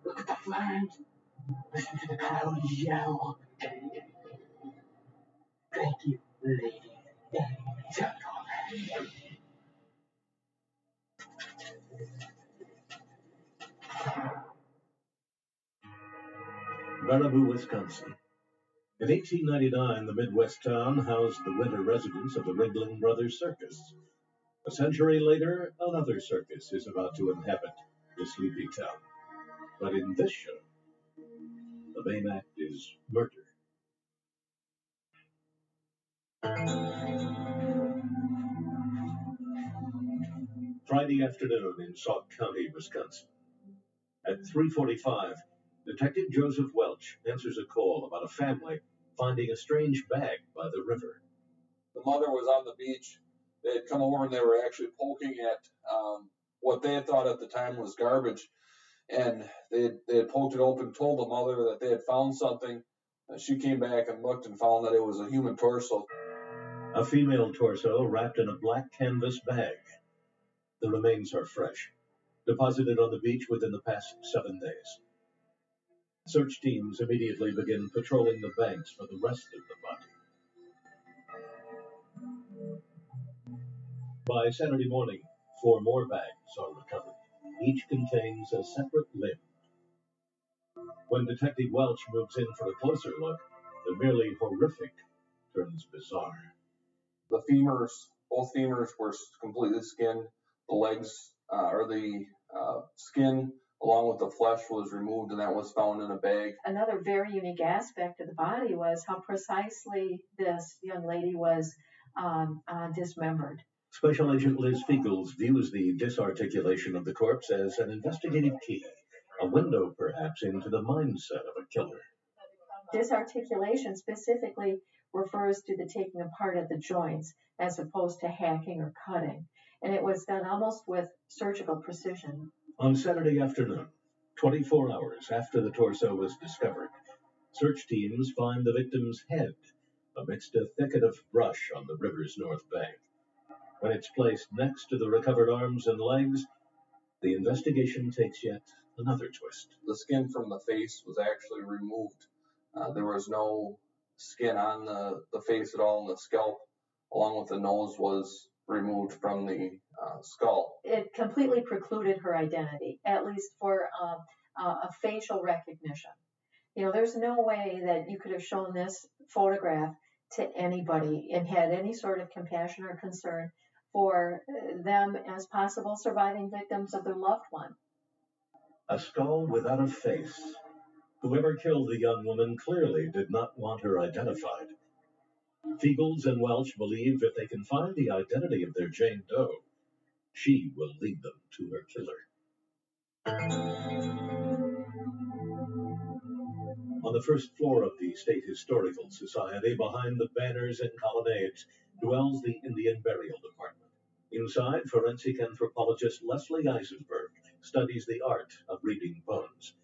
B: Look at the flames. Listen to the clouds yell. Thank you, ladies and gentlemen.
C: Baraboo, Wisconsin. In 1899, the Midwest town housed the winter residents of the Ringling Brothers Circus. A century later, another circus is about to inhabit the sleepy town. But in this show, the main act is murder. Friday afternoon in Sauk County, Wisconsin. At 3:45, Detective Joseph Welch answers a call about a family finding a strange bag by the river.
R: The mother was on the beach. They had come over and they were actually poking at what they had thought at the time was garbage. And they had poked it open, told the mother that they had found something. She came back and looked and found that it was a human torso.
C: A female torso wrapped in a black canvas bag. The remains are fresh, deposited on the beach within the past 7 days. Search teams immediately begin patrolling the banks for the rest of the body. By Saturday morning, 4 more bags are recovered. Each contains a separate limb. When Detective Welch moves in for a closer look, the merely horrific turns bizarre.
R: The femurs, both femurs were completely skinned. The legs, the skin, along with the flesh, was removed, and that was found in a bag.
S: Another very unique aspect of the body was how precisely this young lady was dismembered.
C: Special Agent Liz Fiegels views the disarticulation of the corpse as an investigative key, a window perhaps into the mindset of a killer.
S: Disarticulation specifically refers to the taking apart of the joints as opposed to hacking or cutting, and it was done almost with surgical precision.
C: On Saturday afternoon, 24 hours after the torso was discovered, search teams find the victim's head amidst a thicket of brush on the river's north bank. When it's placed next to the recovered arms and legs, the investigation takes yet another twist.
R: The skin from the face was actually removed. There was no skin on the face at all, and the scalp, along with the nose, was removed from the skull.
S: It completely precluded her identity, at least for a facial recognition. You know, there's no way that you could have shown this photograph to anybody and had any sort of compassion or concern for them as possible surviving victims of their loved one.
C: A skull without a face. Whoever killed the young woman clearly did not want her identified. Fiegels and Welch believe if they can find the identity of their Jane Doe, she will lead them to her killer. On the first floor of the State Historical Society, behind the banners and colonnades, dwells the Indian Burial Department. Inside, forensic anthropologist Leslie Eisenberg studies the art of reading bones.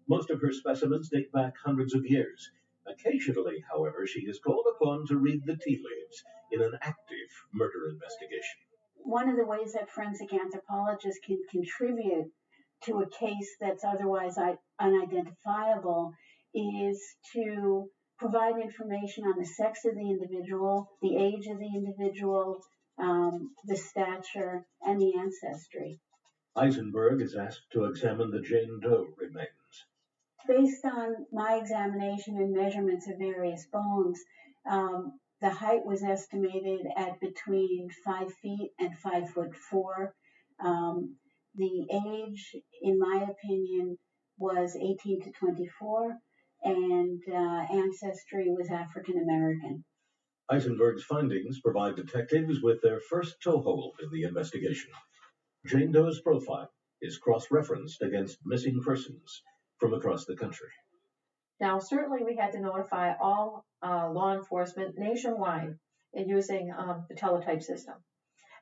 C: Most of her specimens date back hundreds of years. Occasionally, however, she is called upon to read the tea leaves in an active murder investigation.
T: One of the ways that forensic anthropologists can contribute to a case that's otherwise unidentifiable is to provide information on the sex of the individual, the age of the individual, the stature, and the ancestry.
C: Eisenberg is asked to examine the Jane Doe remains.
T: Based on my examination and measurements of various bones, the height was estimated at between 5 feet and 5'4". The age, in my opinion, was 18 to 24, and ancestry was African American.
C: Eisenberg's findings provide detectives with their first toehold in the investigation. Jane Doe's profile is cross-referenced against missing persons from across the country.
S: Now, certainly we had to notify all law enforcement nationwide using the teletype system.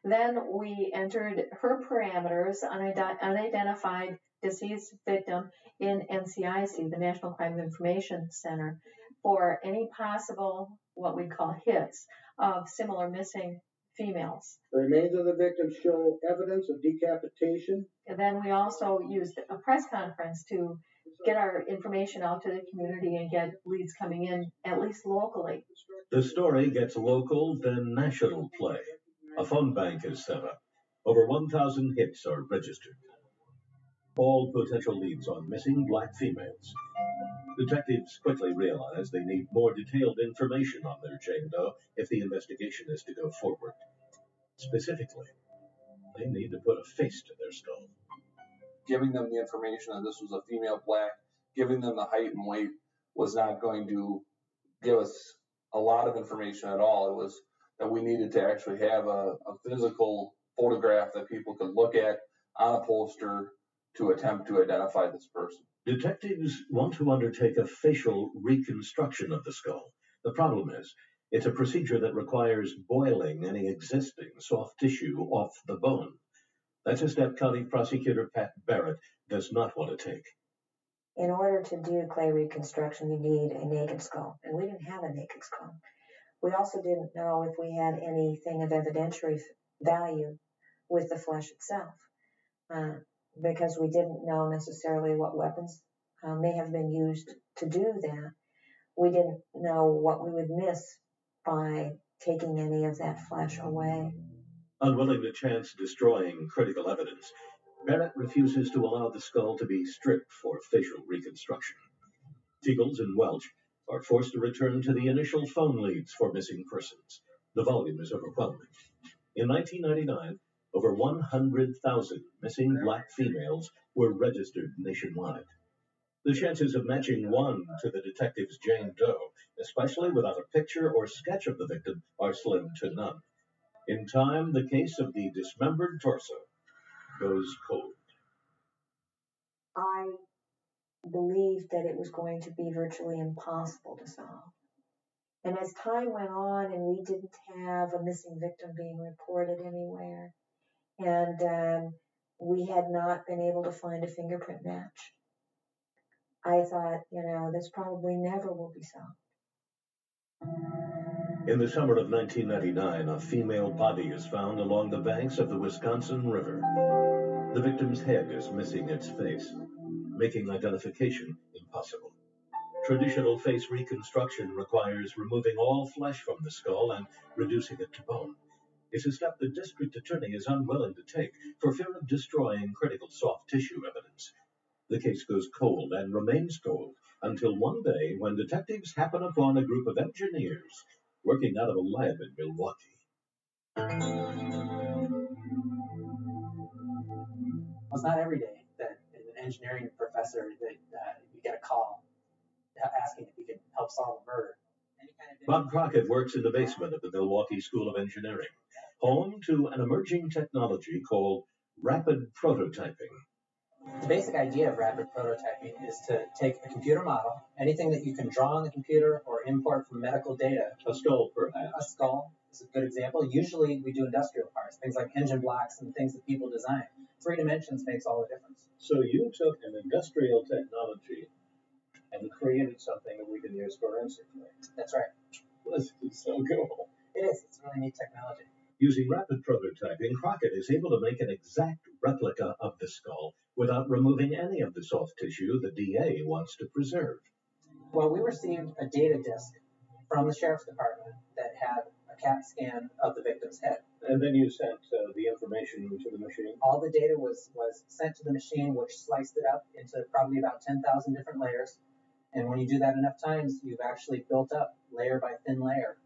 S: Then we entered her parameters, unidentified deceased victim, in NCIC, the National Crime Information Center, for any possible, what we call hits, of similar missing females.
U: The remains of the victim show evidence of decapitation.
S: And then we also used a press conference to get our information out to the community and get leads coming in, at least locally.
C: The story gets local, then national play. A phone bank is set up. Over 1,000 hits are registered. All potential leads on missing black females. Detectives quickly realize they need more detailed information on their Jane Doe if the investigation is to go forward. Specifically, they need to put a face to their skull.
R: Giving them the information that this was a female black, giving them the height and weight was not going to give us a lot of information at all. It was that we needed to actually have a physical photograph that people could look at on a poster to attempt to identify this person.
C: Detectives want to undertake a facial reconstruction of the skull. The problem is, it's a procedure that requires boiling any existing soft tissue off the bone. That's a step County Prosecutor Pat Barrett does not want to take.
A: In order to do clay reconstruction, you need a naked skull, and we didn't have a naked skull. We also didn't know if we had anything of evidentiary value with the flesh itself, because we didn't know necessarily what weapons may have been used to do that. We didn't know what we would miss by taking any of that flesh away.
C: Unwilling to chance destroying critical evidence, Barrett refuses to allow the skull to be stripped for facial reconstruction. Teagles and Welch are forced to return to the initial phone leads for missing persons. The volume is overwhelming. In 1999, over 100,000 missing black females were registered nationwide. The chances of matching one to the detective's Jane Doe, especially without a picture or sketch of the victim, are slim to none. In time, the case of the dismembered torso goes cold.
A: I believed that it was going to be virtually impossible to solve. And as time went on and we didn't have a missing victim being reported anywhere, and we had not been able to find a fingerprint match, I thought, this probably never will be solved.
C: In the summer of 1999, a female body is found along the banks of the Wisconsin River. The victim's head is missing its face, making identification impossible. Traditional face reconstruction requires removing all flesh from the skull and reducing it to bone. It's a step the district attorney is unwilling to take for fear of destroying critical soft tissue evidence. The case goes cold and remains cold until one day when detectives happen upon a group of engineers working out of a lab in Milwaukee.
V: It's not every day that an engineering professor that you get a call asking if you can help solve a murder.
C: Bob Crockett works in the basement of the Milwaukee School of Engineering, home to an emerging technology called rapid prototyping.
V: The basic idea of rapid prototyping is to take a computer model, anything that you can draw on the computer or import from medical data.
C: A skull, perhaps.
V: A skull is a good example. Usually we do industrial parts, things like engine blocks and things that people design. 3 dimensions makes all the difference.
C: So you took an industrial technology and created something that we can use forensically.
V: That's right.
C: This is so cool.
V: It is. It's really neat technology.
C: Using rapid prototyping, Crockett is able to make an exact replica of the skull without removing any of the soft tissue the DA wants to preserve.
V: Well, we received a data disk from the sheriff's department that had a CAT scan of the victim's head.
C: And then you sent the information to the machine?
V: All the data was sent to the machine, which sliced it up into probably about 10,000 different layers. And when you do that enough times, you've actually built up layer by thin layer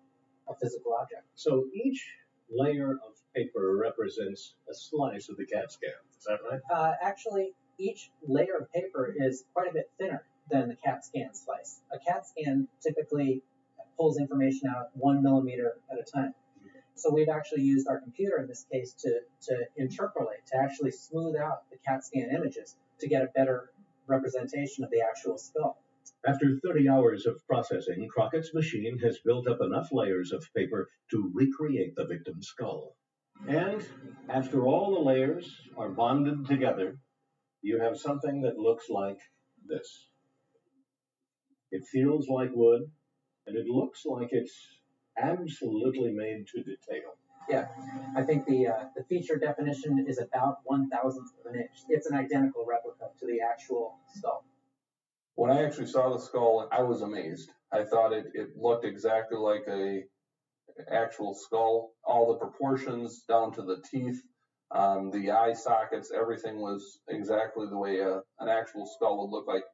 V: a physical object.
C: So each layer of paper represents a slice of the CAT scan. Is that right?
V: Actually, each layer of paper is quite a bit thinner than the CAT scan slice. A CAT scan typically pulls information out 1 millimeter at a time. So we've actually used our computer in this case to interpolate, to actually smooth out the CAT scan images to get a better representation of the actual skull.
C: After 30 hours of processing, Crockett's machine has built up enough layers of paper to recreate the victim's skull. And after all the layers are bonded together, you have something that looks like this. It feels like wood, and it looks like it's absolutely made to detail.
V: Yeah, I think the feature definition is about 1/1000th of an inch. It's an identical replica to the actual skull.
R: When I actually saw the skull, I was amazed. I thought it looked exactly like a actual skull. All the proportions down to the teeth, the eye sockets, everything was exactly the way an actual skull would look like.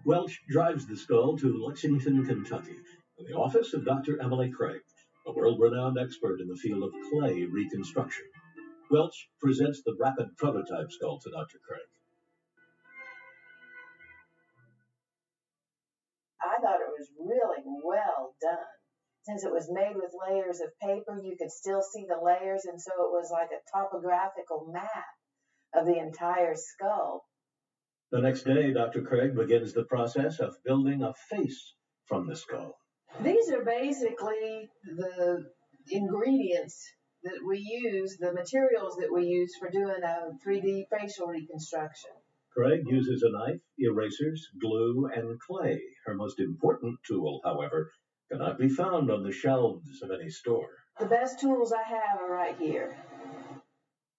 C: Welch drives the skull to Lexington, Kentucky, in the office of Dr. Emily Craig, a world-renowned expert in the field of clay reconstruction. Welch presents the rapid prototype skull to Dr. Craig.
A: I thought it was really well done. Since it was made with layers of paper, you could still see the layers, and so it was like a topographical map
F: of the entire skull.
C: The next day, Dr. Craig begins the process of building a face from the skull.
F: These are basically the ingredients that we use, the materials that we use for doing a 3D facial reconstruction.
C: Craig uses a knife, erasers, glue, and clay. Her most important tool, however, cannot be found on the shelves of any store.
F: The best tools I have are right here.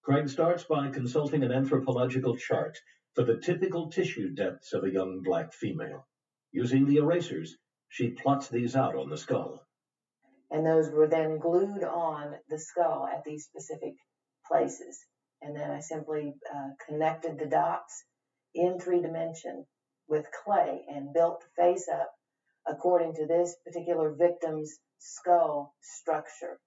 C: Craig starts by consulting an anthropological chart for the typical tissue depths of a young black female. Using the erasers, she plots these out on the skull.
F: And those were then glued on the skull at these specific places. And then I simply connected the dots in 3D with clay and built the face up according to this particular victim's skull structure.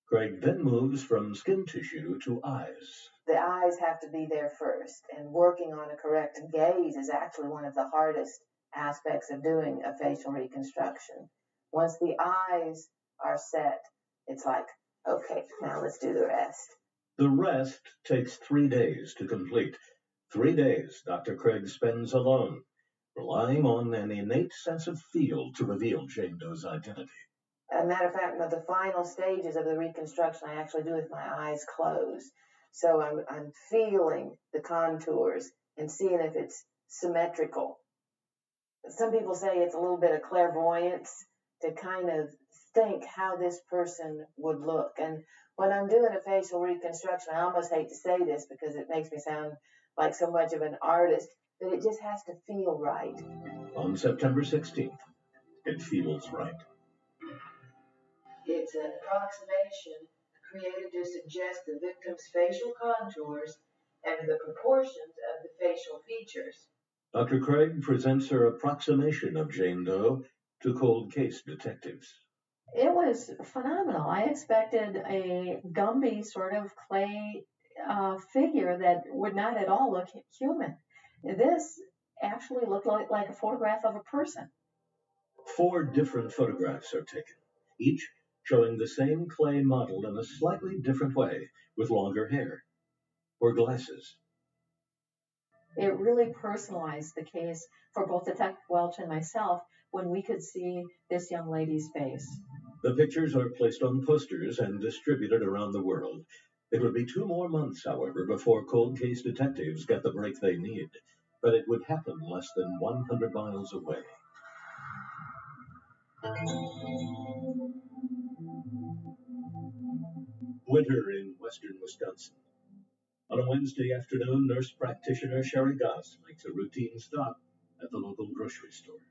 C: Craig then moves from skin tissue to eyes.
F: The eyes have to be there first, and working on a correct gaze is actually one of the hardest aspects of doing a facial reconstruction. Once the eyes are set, it's like, okay, now let's do the rest.
C: The rest takes 3 days to complete. 3 days Dr. Craig spends alone, relying on an innate sense of feel to reveal Jane Doe's identity.
F: As a matter of fact, the final stages of the reconstruction I actually do with my eyes closed. So I'm feeling the contours and seeing if it's symmetrical. Some people say it's a little bit of clairvoyance to kind of think how this person would look. And when I'm doing a facial reconstruction, I almost hate to say this because it makes me sound like so much of an artist, but it just has to feel right.
C: On September 16th, it feels right.
F: It's an approximation created to suggest the victim's facial contours and the proportions of the facial features.
C: Dr. Craig presents her approximation of Jane Doe to cold case detectives.
S: It was phenomenal. I expected a Gumby sort of clay figure that would not at all look human. This actually looked like a photograph of a person.
C: 4 different photographs are taken, each showing the same clay model in a slightly different way, with longer hair or glasses.
S: It really personalized the case for both Detective Welch and myself when we could see this young lady's face.
C: The pictures are placed on posters and distributed around the world. It would be 2 more months, however, before cold case detectives get the break they need, but it would happen less than 100 miles away. Winter in western Wisconsin. On a Wednesday afternoon, nurse practitioner Sherry Goss makes a routine stop at the local grocery store.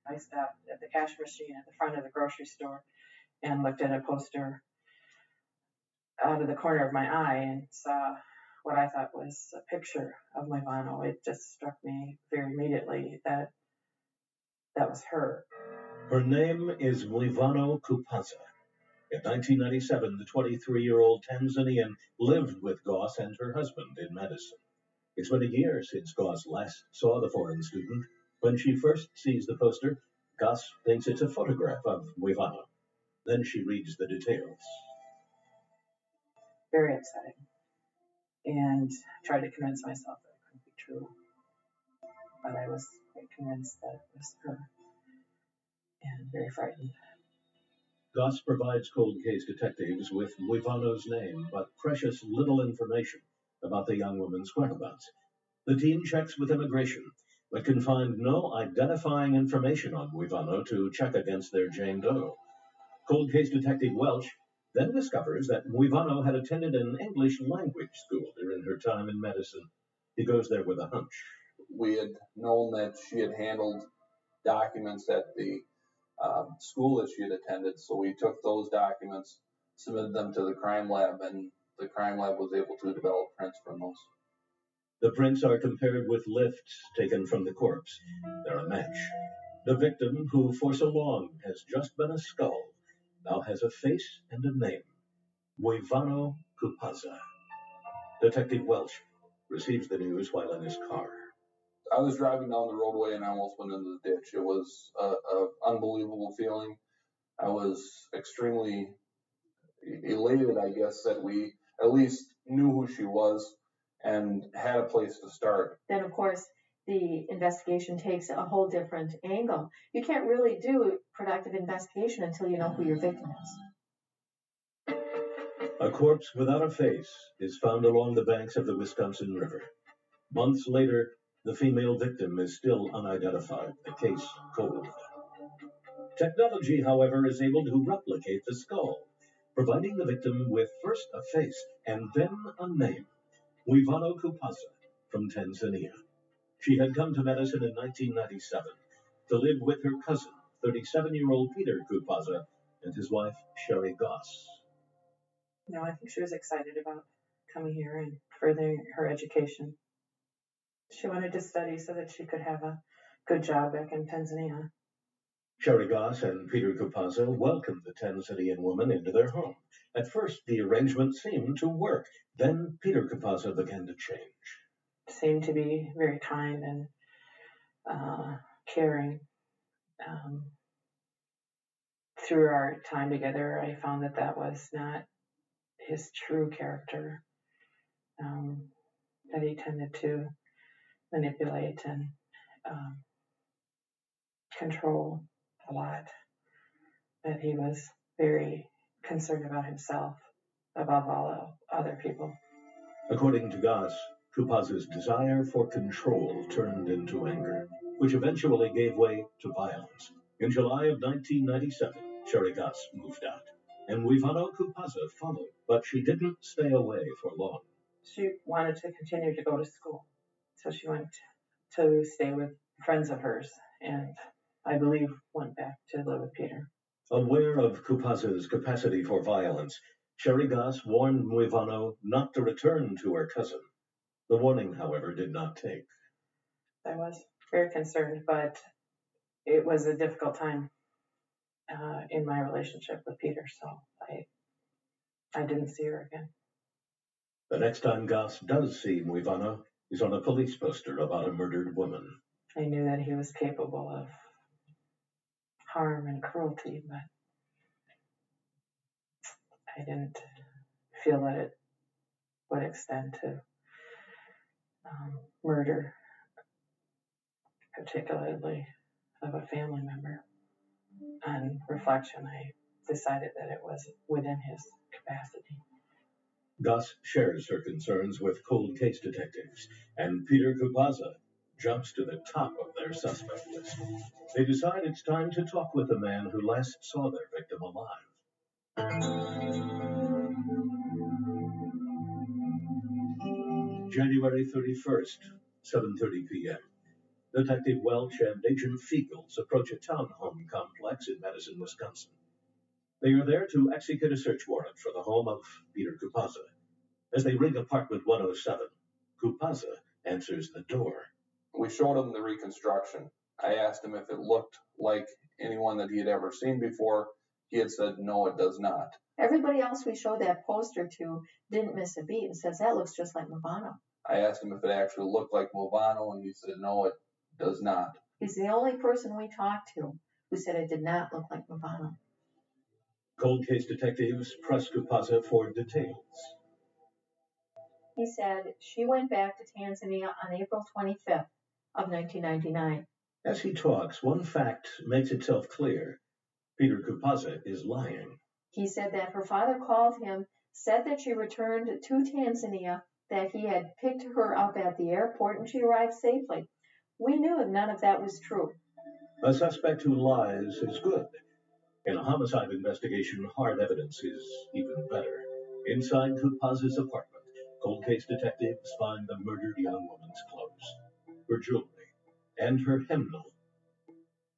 H: I stopped at the cash machine at the front of the grocery store and looked at a poster out of the corner of my eye and saw what I thought was a picture of Muivano. It just struck me very immediately that that was her.
C: Her name is Muivano Kupaza. In 1997, the 23-year-old Tanzanian lived with Goss and her husband in Madison. It's been a year since Goss last saw the foreign student. When she first sees the poster, Goss thinks it's a photograph of Muivano. Then she reads the details.
H: Very upsetting. And tried to convince myself that it couldn't be true. But I was quite convinced that it was her. And very frightened.
C: Goss provides cold case detectives with Muivano's name, but precious little information about the young woman's whereabouts. The team checks with immigration, but can find no identifying information on Muivano to check against their Jane Doe. Cold case detective Welch then discovers that Muivano had attended an English language school during her time in Madison. He goes there with a hunch.
R: We had known that she had handled documents at the school that she had attended, so we took those documents, submitted them to the crime lab, and the crime lab was able to develop prints from those.
C: The prints are compared with lifts taken from the corpse. They're a match. The victim, who for so long has just been a skull, now has a face and a name. Muivano Kupaza. Detective Welch receives the news while in his car.
R: I was driving down the roadway and I almost went into the ditch. It was an unbelievable feeling. I was extremely elated, I guess, that we at least knew who she was and had a place to start.
S: Then, of course, the investigation takes a whole different angle. You can't really do productive investigation until you know who your victim is.
C: A corpse without a face is found along the banks of the Wisconsin River. Months later, the female victim is still unidentified, the case cold. Technology, however, is able to replicate the skull, providing the victim with first a face and then a name, Wivano Kupasa from Tanzania. She had come to Madison in 1997 to live with her cousin, 37-year-old Peter Kupasa, and his wife, Sherry Goss.
H: No, I think she was excited about coming here and furthering her education. She wanted to study so that she could have a good job back in Tanzania.
C: Sherry Goss and Peter Kupasa welcomed the Tanzanian woman into their home. At first, the arrangement seemed to work. Then Peter Kupasa began to change.
H: Seemed to be very kind and caring. Through our time together, I found that that was not his true character, that he tended to manipulate and control a lot, that he was very concerned about himself above all other people.
C: According to Goss, Kupasa's desire for control turned into anger, which eventually gave way to violence. In July of 1997, Sherry Goss moved out, and Wivano Kupasa followed, but she didn't stay away for long.
H: She wanted to continue to go to school, so she went to stay with friends of hers, and I believe went back to live with Peter.
C: Aware of Kupasa's capacity for violence, Sherry Goss warned Wivano not to return to her cousin. The warning, however, did not take.
H: I was very concerned, but it was a difficult time in my relationship with Peter, so I didn't see her again.
C: The next time Goss does see Wivano is on a police poster about a murdered woman.
H: I knew that he was capable of harm and cruelty, but I didn't feel that it would extend to murder, particularly of a family member. On reflection, I decided that it was within his capacity.
C: Goss shares her concerns with cold case detectives, and Peter Kupasa jumps to the top of their suspect list. They decide it's time to talk with the man who last saw their victim alive. January 31st, 7:30 p.m. Detective Welch and Agent Fiegels approach a townhome complex in Madison, Wisconsin. They are there to execute a search warrant for the home of Peter Kupasa. As they ring apartment 107, Kupasa answers the door.
R: We showed him the reconstruction. I asked him if it looked like anyone that he had ever seen before. He had said, no, it does not.
S: Everybody else we showed that poster to didn't miss a beat and says, that looks just like Movano.
R: I asked him if it actually looked like Movano, and he said, no, it does not.
S: He's the only person we talked to who said it did not look like Movano.
C: Cold case detectives press Kupasa for details.
S: He said she went back to Tanzania on April 25th of 1999.
C: As he talks, one fact makes itself clear. Peter Kupasa is lying.
S: He said that her father called him, said that she returned to Tanzania, that he had picked her up at the airport, and she arrived safely. We knew none of that was true.
C: A suspect who lies is good. In a homicide investigation, hard evidence is even better. Inside Kupasa's apartment, cold case detectives find the murdered young woman's clothes, her jewelry, and her hymnal.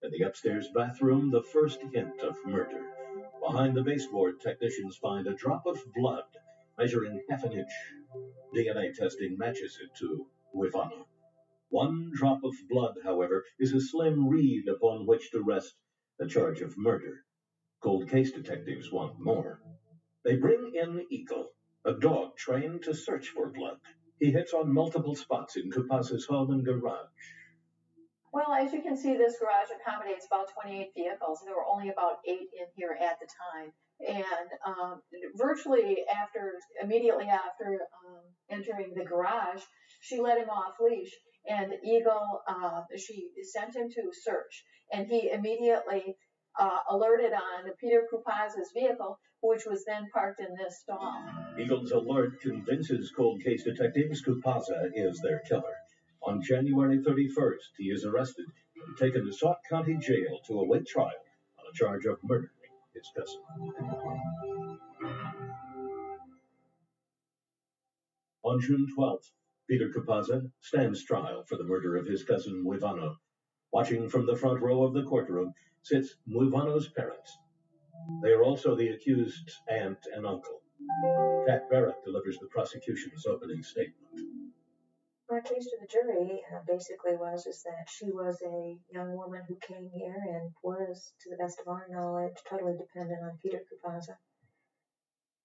C: In the upstairs bathroom, the first hint of murder. Behind the baseboard, technicians find a drop of blood measuring half an inch. DNA testing matches it to Wivano. One drop of blood, however, is a slim reed upon which to rest a charge of murder. Cold case detectives want more. They bring in Eagle, a dog trained to search for blood. He hits on multiple spots in Kupasa's home and garage.
S: Well, as you can see, this garage accommodates about 28 vehicles. There were only about 8 in here at the time. And virtually immediately after entering the garage, she let him off leash, and Eagle, she sent him to search, and he immediately alerted on Peter Kupaza's vehicle, which was then parked in this stall.
C: Eagle's alert convinces cold case detectives Kupaza is their killer. On January 31st, he is arrested and taken to Sauk County Jail to await trial on a charge of murdering his cousin. On June 12th, Peter Kupaza stands trial for the murder of his cousin Muivano. Watching from the front row of the courtroom sits Muivano's parents. They are also the accused's aunt and uncle. Pat Barrett delivers the prosecution's opening statement.
A: Our case to the jury basically was that she was a young woman who came here and was, to the best of our knowledge, totally dependent on Peter Kupaza.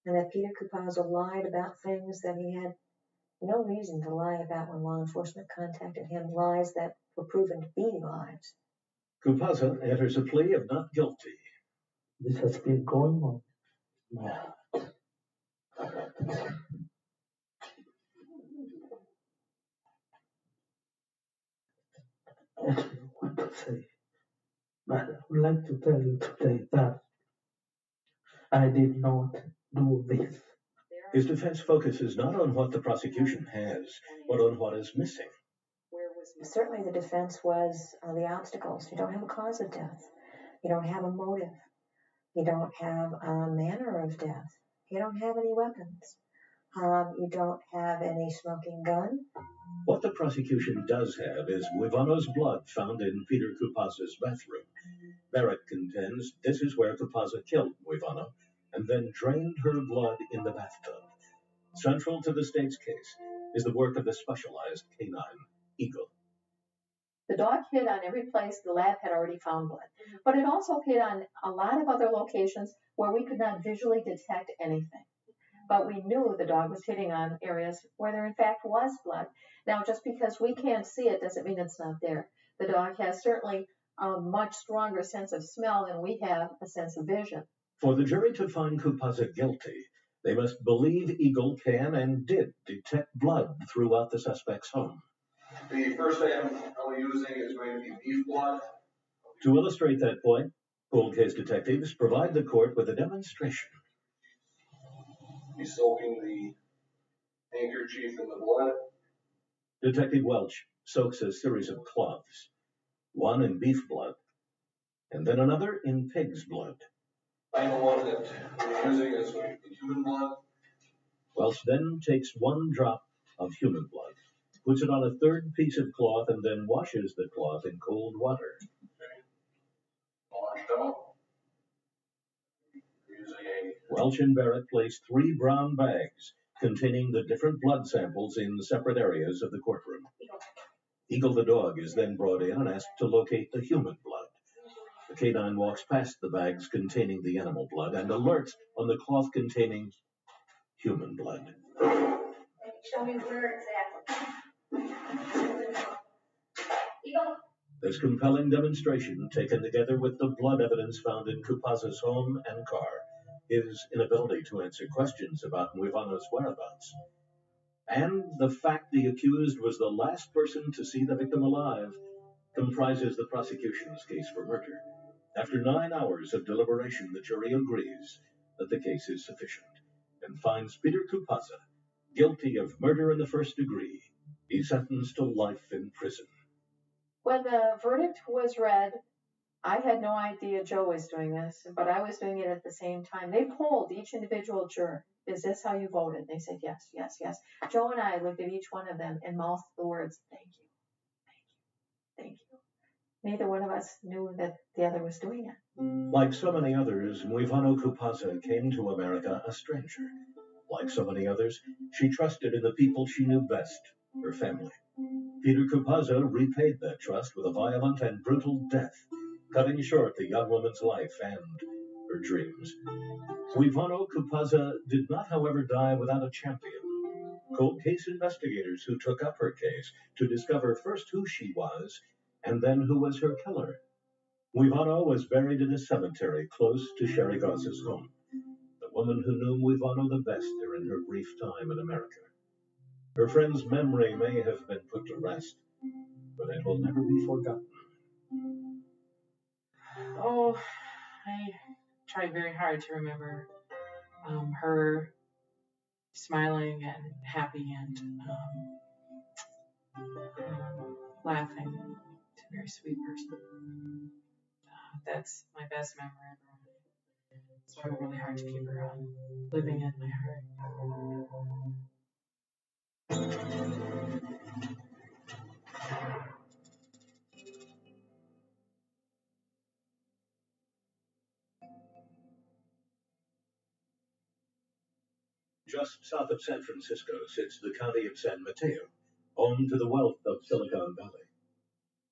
A: And that Peter Kupaza lied about things that he had no reason to lie about when law enforcement contacted him, lies that were proven to be lies.
C: Kupaza enters a plea of not guilty.
K: This has been going on. I don't know what to say, but I would like to tell you today that I did not do this.
C: His defense focuses not on what the prosecution has, but on what is missing.
A: Certainly the defense was the obstacles. You don't have a cause of death. You don't have a motive. You don't have a manner of death. You don't have any weapons. You don't have any smoking gun.
C: What the prosecution does have is Muivano's blood found in Peter Kupaza's bathroom. Barrett contends this is where Kupaza killed Muivano and then drained her blood in the bathtub. Central to the state's case is the work of the specialized canine, Eagle.
S: The dog hid on every place the lab had already found blood, but it also hid on a lot of other locations where we could not visually detect anything. But we knew the dog was hitting on areas where there in fact was blood. Now, just because we can't see it doesn't mean it's not there. The dog has certainly a much stronger sense of smell than we have a sense of vision.
C: For the jury to find Kupaza guilty, they must believe Eagle can and did detect blood throughout the suspect's home.
M: The first item I'll be using is going to be beef blood.
C: To illustrate that point, cold case detectives provide the court with a demonstration.
M: Be soaking the handkerchief in the blood.
C: Detective Welch soaks a series of cloths, one in beef blood, and then another in pig's blood.
M: Final one that we're using is going to be human blood.
C: Welch then takes one drop of human blood, puts it on a third piece of cloth, and then washes the cloth in cold water.
M: Washed out.
C: Welch and Barrett place 3 brown bags containing the different blood samples in separate areas of the courtroom. Eagle the dog is then brought in and asked to locate the human blood. The canine walks past the bags containing the animal blood and alerts on the cloth containing human blood.
Q: Show me where exactly. Eagle.
C: This compelling demonstration, taken together with the blood evidence found in Kupaza's home and car, his inability to answer questions about Muivano's whereabouts, and the fact the accused was the last person to see the victim alive, comprises the prosecution's case for murder. After 9 hours of deliberation, the jury agrees that the case is sufficient and finds Peter Kupaza guilty of murder in the first degree. He's sentenced to life in prison.
S: When the verdict was read, I had no idea Joe was doing this, but I was doing it at the same time. They polled each individual juror. Is this how you voted? They said, yes, yes, yes. Joe and I looked at each one of them and mouthed the words, thank you, thank you, thank you. Neither one of us knew that the other was doing it.
C: Like so many others, Muivano Kupaza came to America a stranger. Like so many others, she trusted in the people she knew best, her family. Peter Kupaza repaid that trust with a violent and brutal death, cutting short the young woman's life and her dreams. Muivano Kupaza did not, however, die without a champion. Cold case investigators who took up her case to discover first who she was and then who was her killer. Muivano was buried in a cemetery close to Sherry Goss's home. woman who knew Muivano the best during her brief time in America. Her friend's memory may have been put to rest, but it will never be forgotten.
H: Oh, I tried very hard to remember her smiling and happy and laughing. She's a very sweet person. That's my best memory of her. So I worked really hard to keep her living in my heart.
C: Just south of San Francisco sits the county of San Mateo, home to the wealth of Silicon Valley.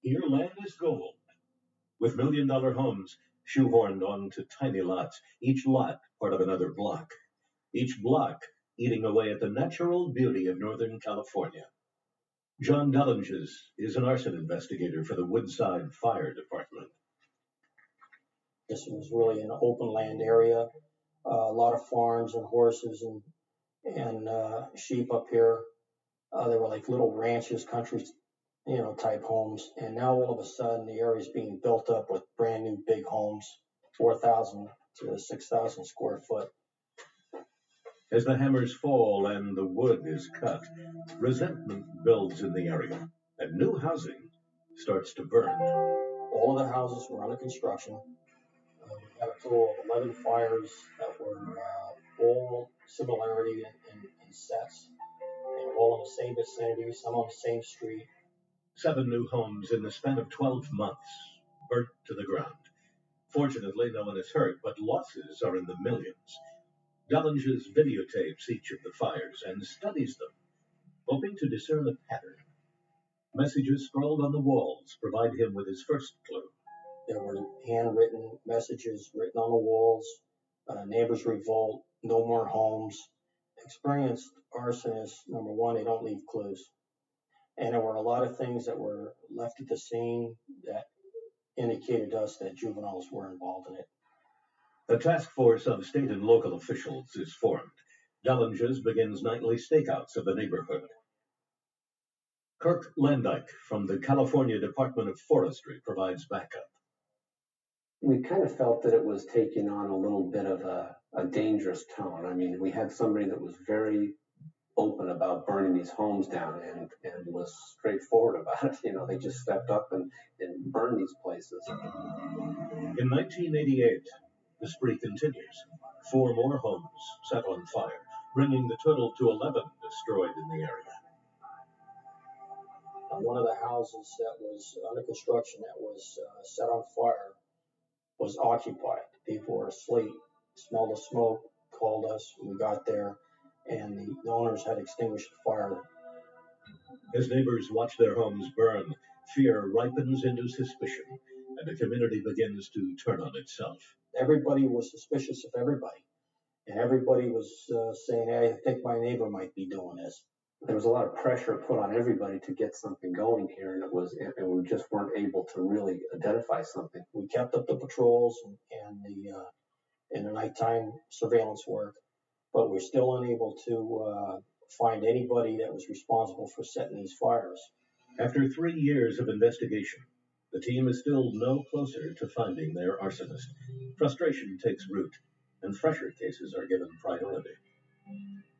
C: Here, land is gold, with million-dollar homes shoehorned onto tiny lots, each lot part of another block, each block eating away at the natural beauty of Northern California. John Dellinges is an arson investigator for the Woodside Fire Department.
N: This was really an open land area, a lot of farms and horses and sheep up here. They were like little ranches, country, type homes. And now all of a sudden the area is being built up with brand new big homes, 4,000 to 6,000 square foot.
C: As the hammers fall and the wood is cut, resentment builds in the area, and new housing starts to burn.
N: All of the houses were under construction. We had a total of 11 fires that were all similarity in sets, and all in the same vicinity, some on the same street.
C: 7 new homes in the span of 12 months, burnt to the ground. Fortunately, no one is hurt, but losses are in the millions. Dellinges videotapes each of the fires and studies them, hoping to discern a pattern. Messages scrawled on the walls provide him with his first clue.
N: There were handwritten messages written on the walls, neighbors revolt, no more homes. Experienced arsonists, number one, they don't leave clues. And there were a lot of things that were left at the scene that indicated to us that juveniles were involved in it.
C: A task force of state and local officials is formed. Dellinges begins nightly stakeouts of the neighborhood. Kirk Landyke from the California Department of Forestry provides backup.
O: We kind of felt that it was taking on a little bit of a dangerous tone. I mean, we had somebody that was very open about burning these homes down and was straightforward about it. They just stepped up and burned these places.
C: In 1988, the spree continues. 4 more homes set on fire, bringing the total to 11 destroyed in the area.
N: One of the houses that was under construction that was set on fire was occupied. People were asleep, smelled the smoke, called us. We got there, and the owners had extinguished the fire.
C: As neighbors watch their homes burn, fear ripens into suspicion, and the community begins to turn on itself.
N: Everybody was suspicious of everybody, and everybody was saying, hey, I think my neighbor might be doing this.
O: There was a lot of pressure put on everybody to get something going here, and we just weren't able to really identify something.
N: We kept up the patrols and the nighttime surveillance work, but we're still unable to find anybody that was responsible for setting these fires.
C: After 3 years of investigation, the team is still no closer to finding their arsonist. Frustration takes root, and fresher cases are given priority.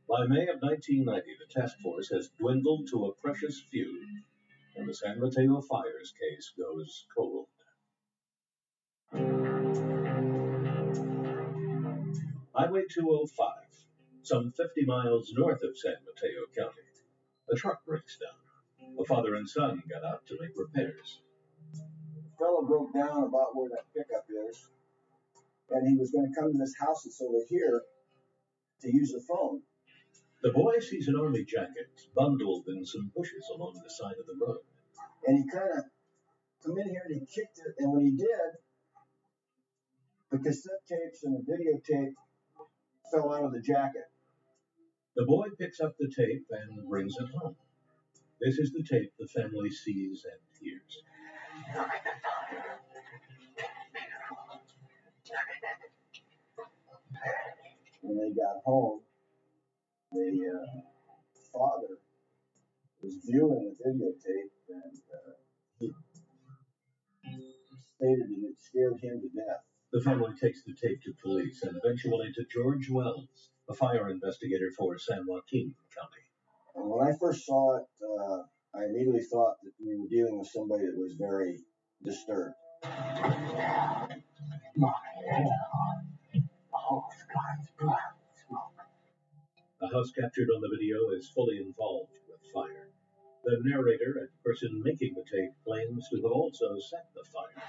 C: By May of 1990, the task force has dwindled to a precious few, and the San Mateo Fires case goes cold. Highway 205, some 50 miles north of San Mateo County. A truck breaks down. A father and son got out to make repairs.
W: The fellow broke down about where that pickup is, and he was going to come to this house that's over here to use the phone.
C: The boy sees an army jacket bundled in some bushes along the side of the road.
W: And he kind of come in here and he kicked it, and when he did, the cassette tapes and the videotape fell out of the jacket.
C: The boy picks up the tape and brings it home. This is the tape the family sees and hears.
W: when they got home, the father was viewing the videotape, and he stated that it scared him to death.
C: The family takes the tape to police and eventually to George Wells, a fire investigator for San Joaquin County.
W: And when I first saw it, I immediately thought that we were dealing with somebody that was very disturbed.
C: The house captured on the video is fully involved with fire. The narrator and person making the tape claims to have also set the fire.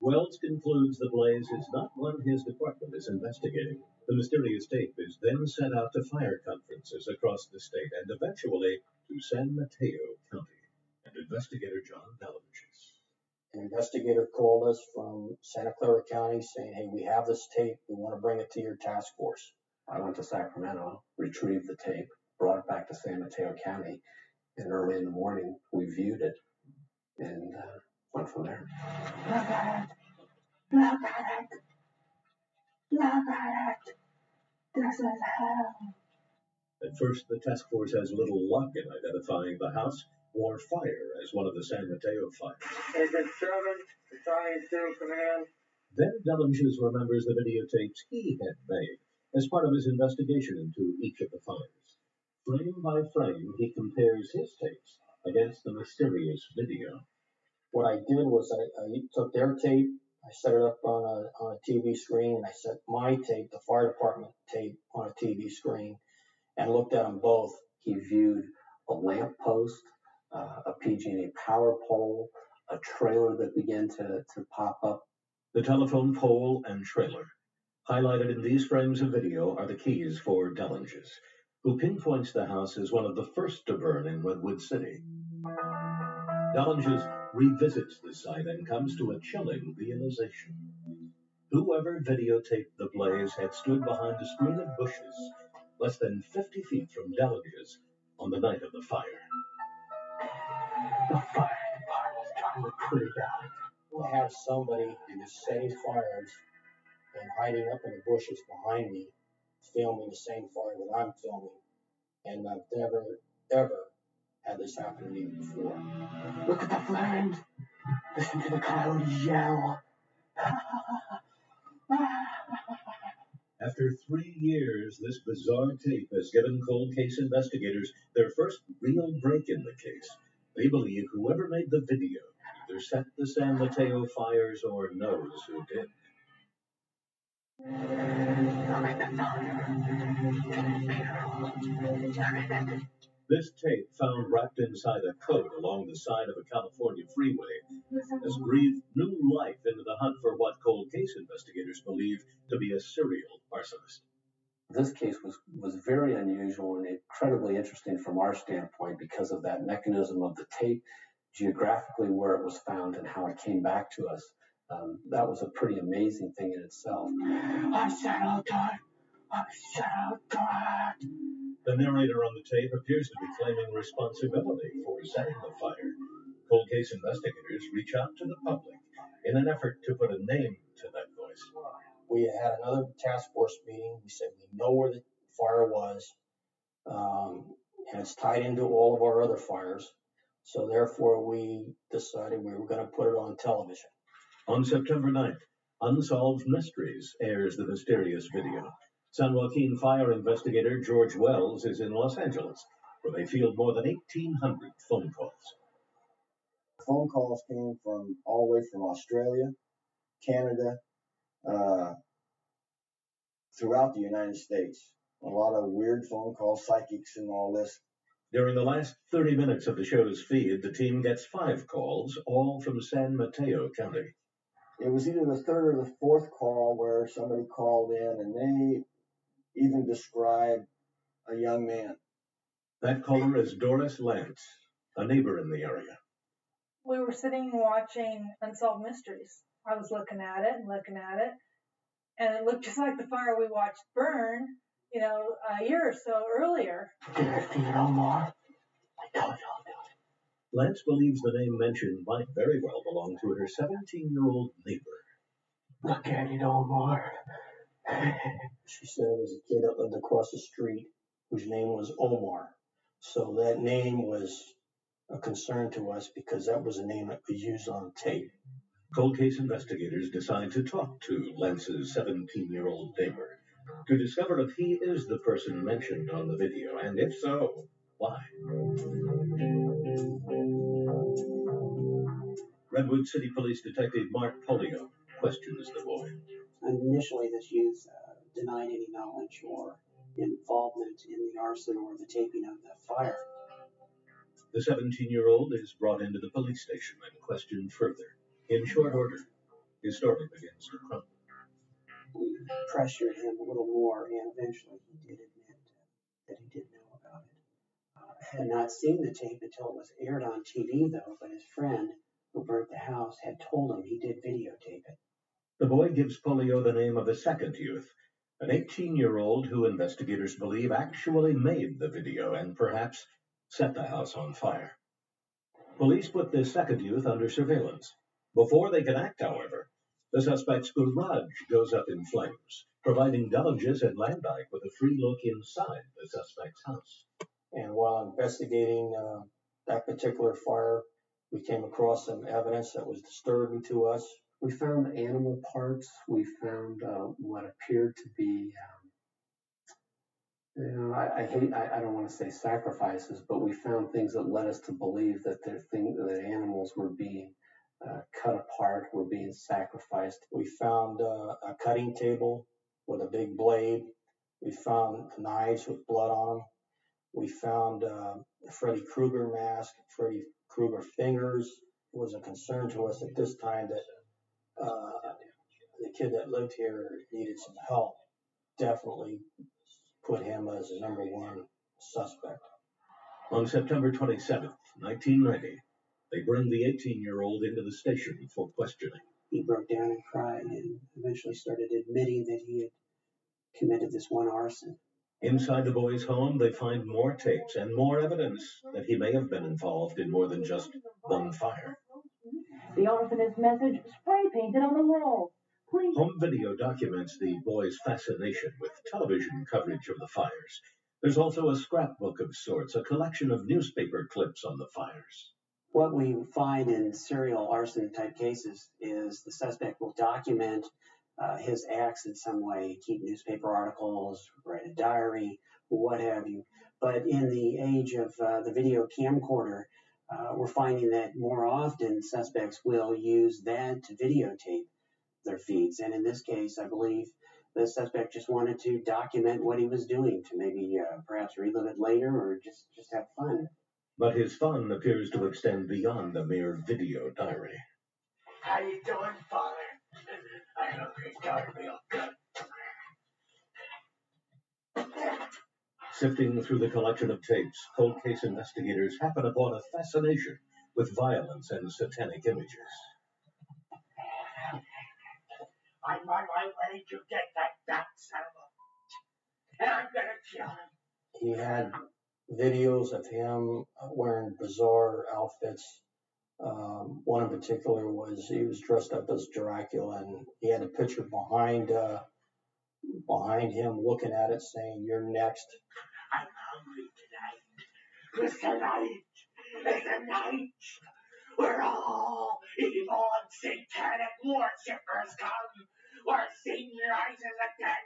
C: Wells concludes the blaze is not one his department is investigating. The mysterious tape is then sent out to fire conferences across the state and eventually to San Mateo County. And investigator John Dellinges.
N: An investigator called us from Santa Clara County saying, hey, we have this tape. We want to bring it to your task force.
O: I went to Sacramento, retrieved the tape, brought it back to San Mateo County, and early in the morning we viewed it and went from there.
J: Look at it! Look at it! Look at it! This is hell!
C: At first, the task force has little luck in identifying the house or fire as one of the San Mateo fires.
J: Agent 7, Battalion 2, command.
C: Then Dellinges remembers the videotapes he had made as part of his investigation into each of the fires. Frame by frame, he compares his tapes against the mysterious video.
N: What I did was I took their tape, I set it up on a TV screen, and I set my tape, the fire department tape, on a TV screen, and looked at them both.
O: He viewed a lamp post, a PG&E power pole, a trailer that began to pop up.
C: The telephone pole and trailer. Highlighted in these frames of video are the keys for Dellinges, who pinpoints the house as one of the first to burn in Redwood City. Dellinges revisits the site and comes to a chilling realization. Whoever videotaped the blaze had stood behind a screen of bushes less than 50 feet from Dellinges on the night of the fire.
J: The fire department's trying to put it out.
N: I have somebody who was setting fires and hiding up in the bushes behind me, filming the same fire that I'm filming. And I've never, ever had this happen to me before.
J: Look at the flames. Listen to the coyotes yell.
C: After 3 years, this bizarre tape has given cold case investigators their first real break in the case. They believe whoever made the video either set the San Mateo fires or knows who did. This tape, found wrapped inside a coat along the side of a California freeway, has breathed new life into the hunt for what cold case investigators believe to be a serial arsonist.
O: This case was very unusual and incredibly interesting from our standpoint because of that mechanism of the tape, geographically where it was found and how it came back to us. That was a pretty amazing thing in itself.
J: I said I'll die. I said I'll die.
C: The narrator on the tape appears to be claiming responsibility for setting the fire. Cold case investigators reach out to the public in an effort to put a name to that voice.
N: We had another task force meeting. We said we know where the fire was, and it's tied into all of our other fires. So therefore, we decided we were going to put it on television.
C: On September 9th, Unsolved Mysteries airs the mysterious video. San Joaquin fire investigator George Wells is in Los Angeles, where they field more than 1,800 phone calls.
W: Phone calls came from all the way from Australia, Canada, throughout the United States. A lot of weird phone calls, psychics and all this.
C: During the last 30 minutes of the show's feed, the team gets 5 calls, all from San Mateo County.
W: It was either the third or the fourth call where somebody called in and they even described a young man.
C: That caller is Doris Lance, a neighbor in the area.
L: We were sitting watching Unsolved Mysteries. I was looking at it, and it looked just like the fire we watched burn, a year or so earlier.
J: Did I see no more? I told you.
C: Lance believes the name mentioned might very well belong to her 17-year-old neighbor.
J: Look at it, Omar.
N: She said it was a kid that lived across the street whose name was Omar. So that name was a concern to us because that was a name that was used on tape.
C: Cold case investigators decide to talk to Lence's 17-year-old neighbor to discover if he is the person mentioned on the video, and if so, why. Redwood City Police Detective Mark Polio questions the boy.
D: Initially, this youth denied any knowledge or involvement in the arson or the taping of the fire.
C: The 17-year-old is brought into the police station and questioned further. In short order, his story begins to crumble.
D: We pressured him a little more, and eventually he did admit that he did know about it. Had not seen the tape until it was aired on TV, though, but his friend who burnt the house had told him he did videotape it.
C: The boy gives Polio the name of the second youth, an 18-year-old who investigators believe actually made the video and perhaps set the house on fire. Police put this second youth under surveillance. Before they can act, however, the suspect's garage goes up in flames, providing Dullinges and Landike with a free look inside the suspect's house.
N: And while investigating that particular fire, we came across some evidence that was disturbing to us.
O: We found animal parts. We found what appeared to be, I don't want to say sacrifices, but we found things that led us to believe that that animals were being cut apart, were being sacrificed.
N: We found a cutting table with a big blade. We found knives with blood on them. We found a Freddy Krueger mask, Freddy Krueger fingers. It was a concern to us at this time that the kid that lived here needed some help. Definitely put him as the number one suspect.
C: On September 27th, 1990, they bring the 18-year-old into the station for questioning.
D: He broke down and cried and eventually started admitting that he had committed this one arson.
C: Inside the boy's home, they find more tapes and more evidence that he may have been involved in more than just one fire.
J: The arsonist message spray painted on the wall. Please.
C: Home video documents the boy's fascination with television coverage of the fires. There's also a scrapbook of sorts, a collection of newspaper clips on the fires.
D: What we find in serial arson type cases is the suspect will document his acts in some way, keep newspaper articles, write a diary, what have you. But in the age of the video camcorder, we're finding that more often suspects will use that to videotape their feeds. And in this case, I believe the suspect just wanted to document what he was doing to maybe perhaps relive it later or just have fun.
C: But his fun appears to extend beyond a mere video diary.
J: How you doing, Father? I hope you're doing real good.
C: Sifting through the collection of tapes, cold case investigators happen upon a fascination with violence and satanic images.
J: I'm on my way to get that son of a... And I'm gonna kill him.
N: He had videos of him wearing bizarre outfits. One in particular was he was dressed up as Dracula, and he had a picture behind him looking at it saying, "You're next."
J: I'm hungry tonight. Because tonight is a night where all evil and satanic worshippers come, where Satan rises again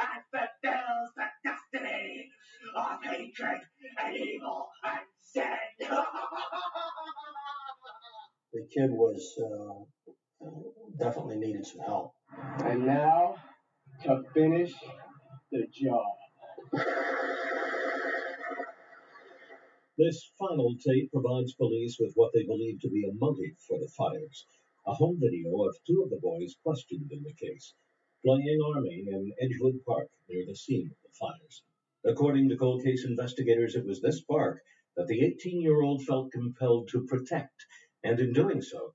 J: and fulfills the destiny of hatred and evil and sin.
N: The kid was definitely needed some help.
U: And now, to finish the job.
C: This final tape provides police with what they believe to be a motive for the fires. A home video of two of the boys questioned in the case, playing Army in Edgewood Park near the scene of the fires. According to cold case investigators, it was this park that the 18-year-old felt compelled to protect, and in doing so,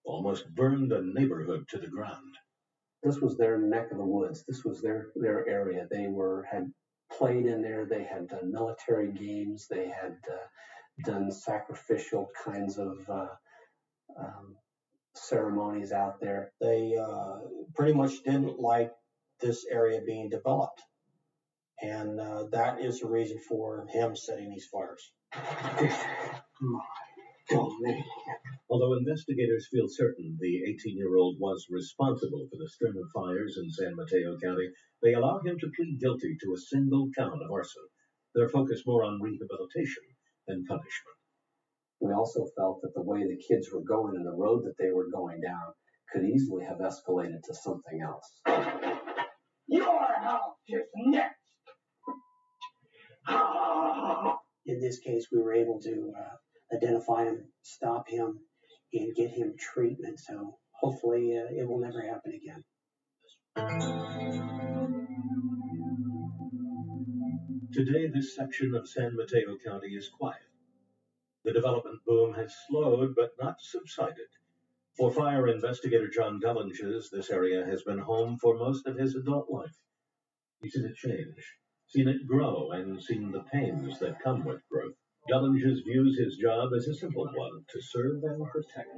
C: almost burned a neighborhood to the ground.
O: This was their neck of the woods. This was their area. They had played in there. They had done military games. They had done sacrificial kinds of ceremonies out there.
N: They pretty much didn't like this area being developed. And that is the reason for him setting these fires.
C: Although investigators feel certain the 18-year-old was responsible for the string of fires in San Mateo County, they allow him to plead guilty to a single count of arson. They're focused more on rehabilitation than punishment.
O: We also felt that the way the kids were going and the road that they were going down could easily have escalated to something else.
J: Your help is next.
D: In this case, we were able to identify him, stop him, and get him treatment. So hopefully it will never happen again.
C: Today, this section of San Mateo County is quiet. The development boom has slowed but not subsided. For fire investigator John Dellinges, this area has been home for most of his adult life. He's seen it change, seen it grow, and seen the pains that come with growth. Dellinges views his job as a simple one, to serve and protect.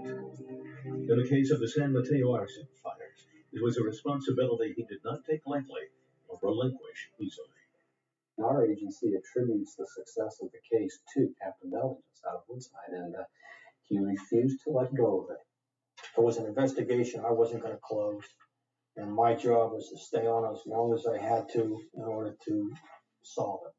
C: In the case of the San Mateo arson fires, it was a responsibility he did not take lightly or relinquish easily.
O: Our agency attributes the success of the case to Captain Dellinges out of Woodside, and he refused to let go of it.
N: It was an investigation I wasn't going to close, and my job was to stay on as long as I had to in order to solve it.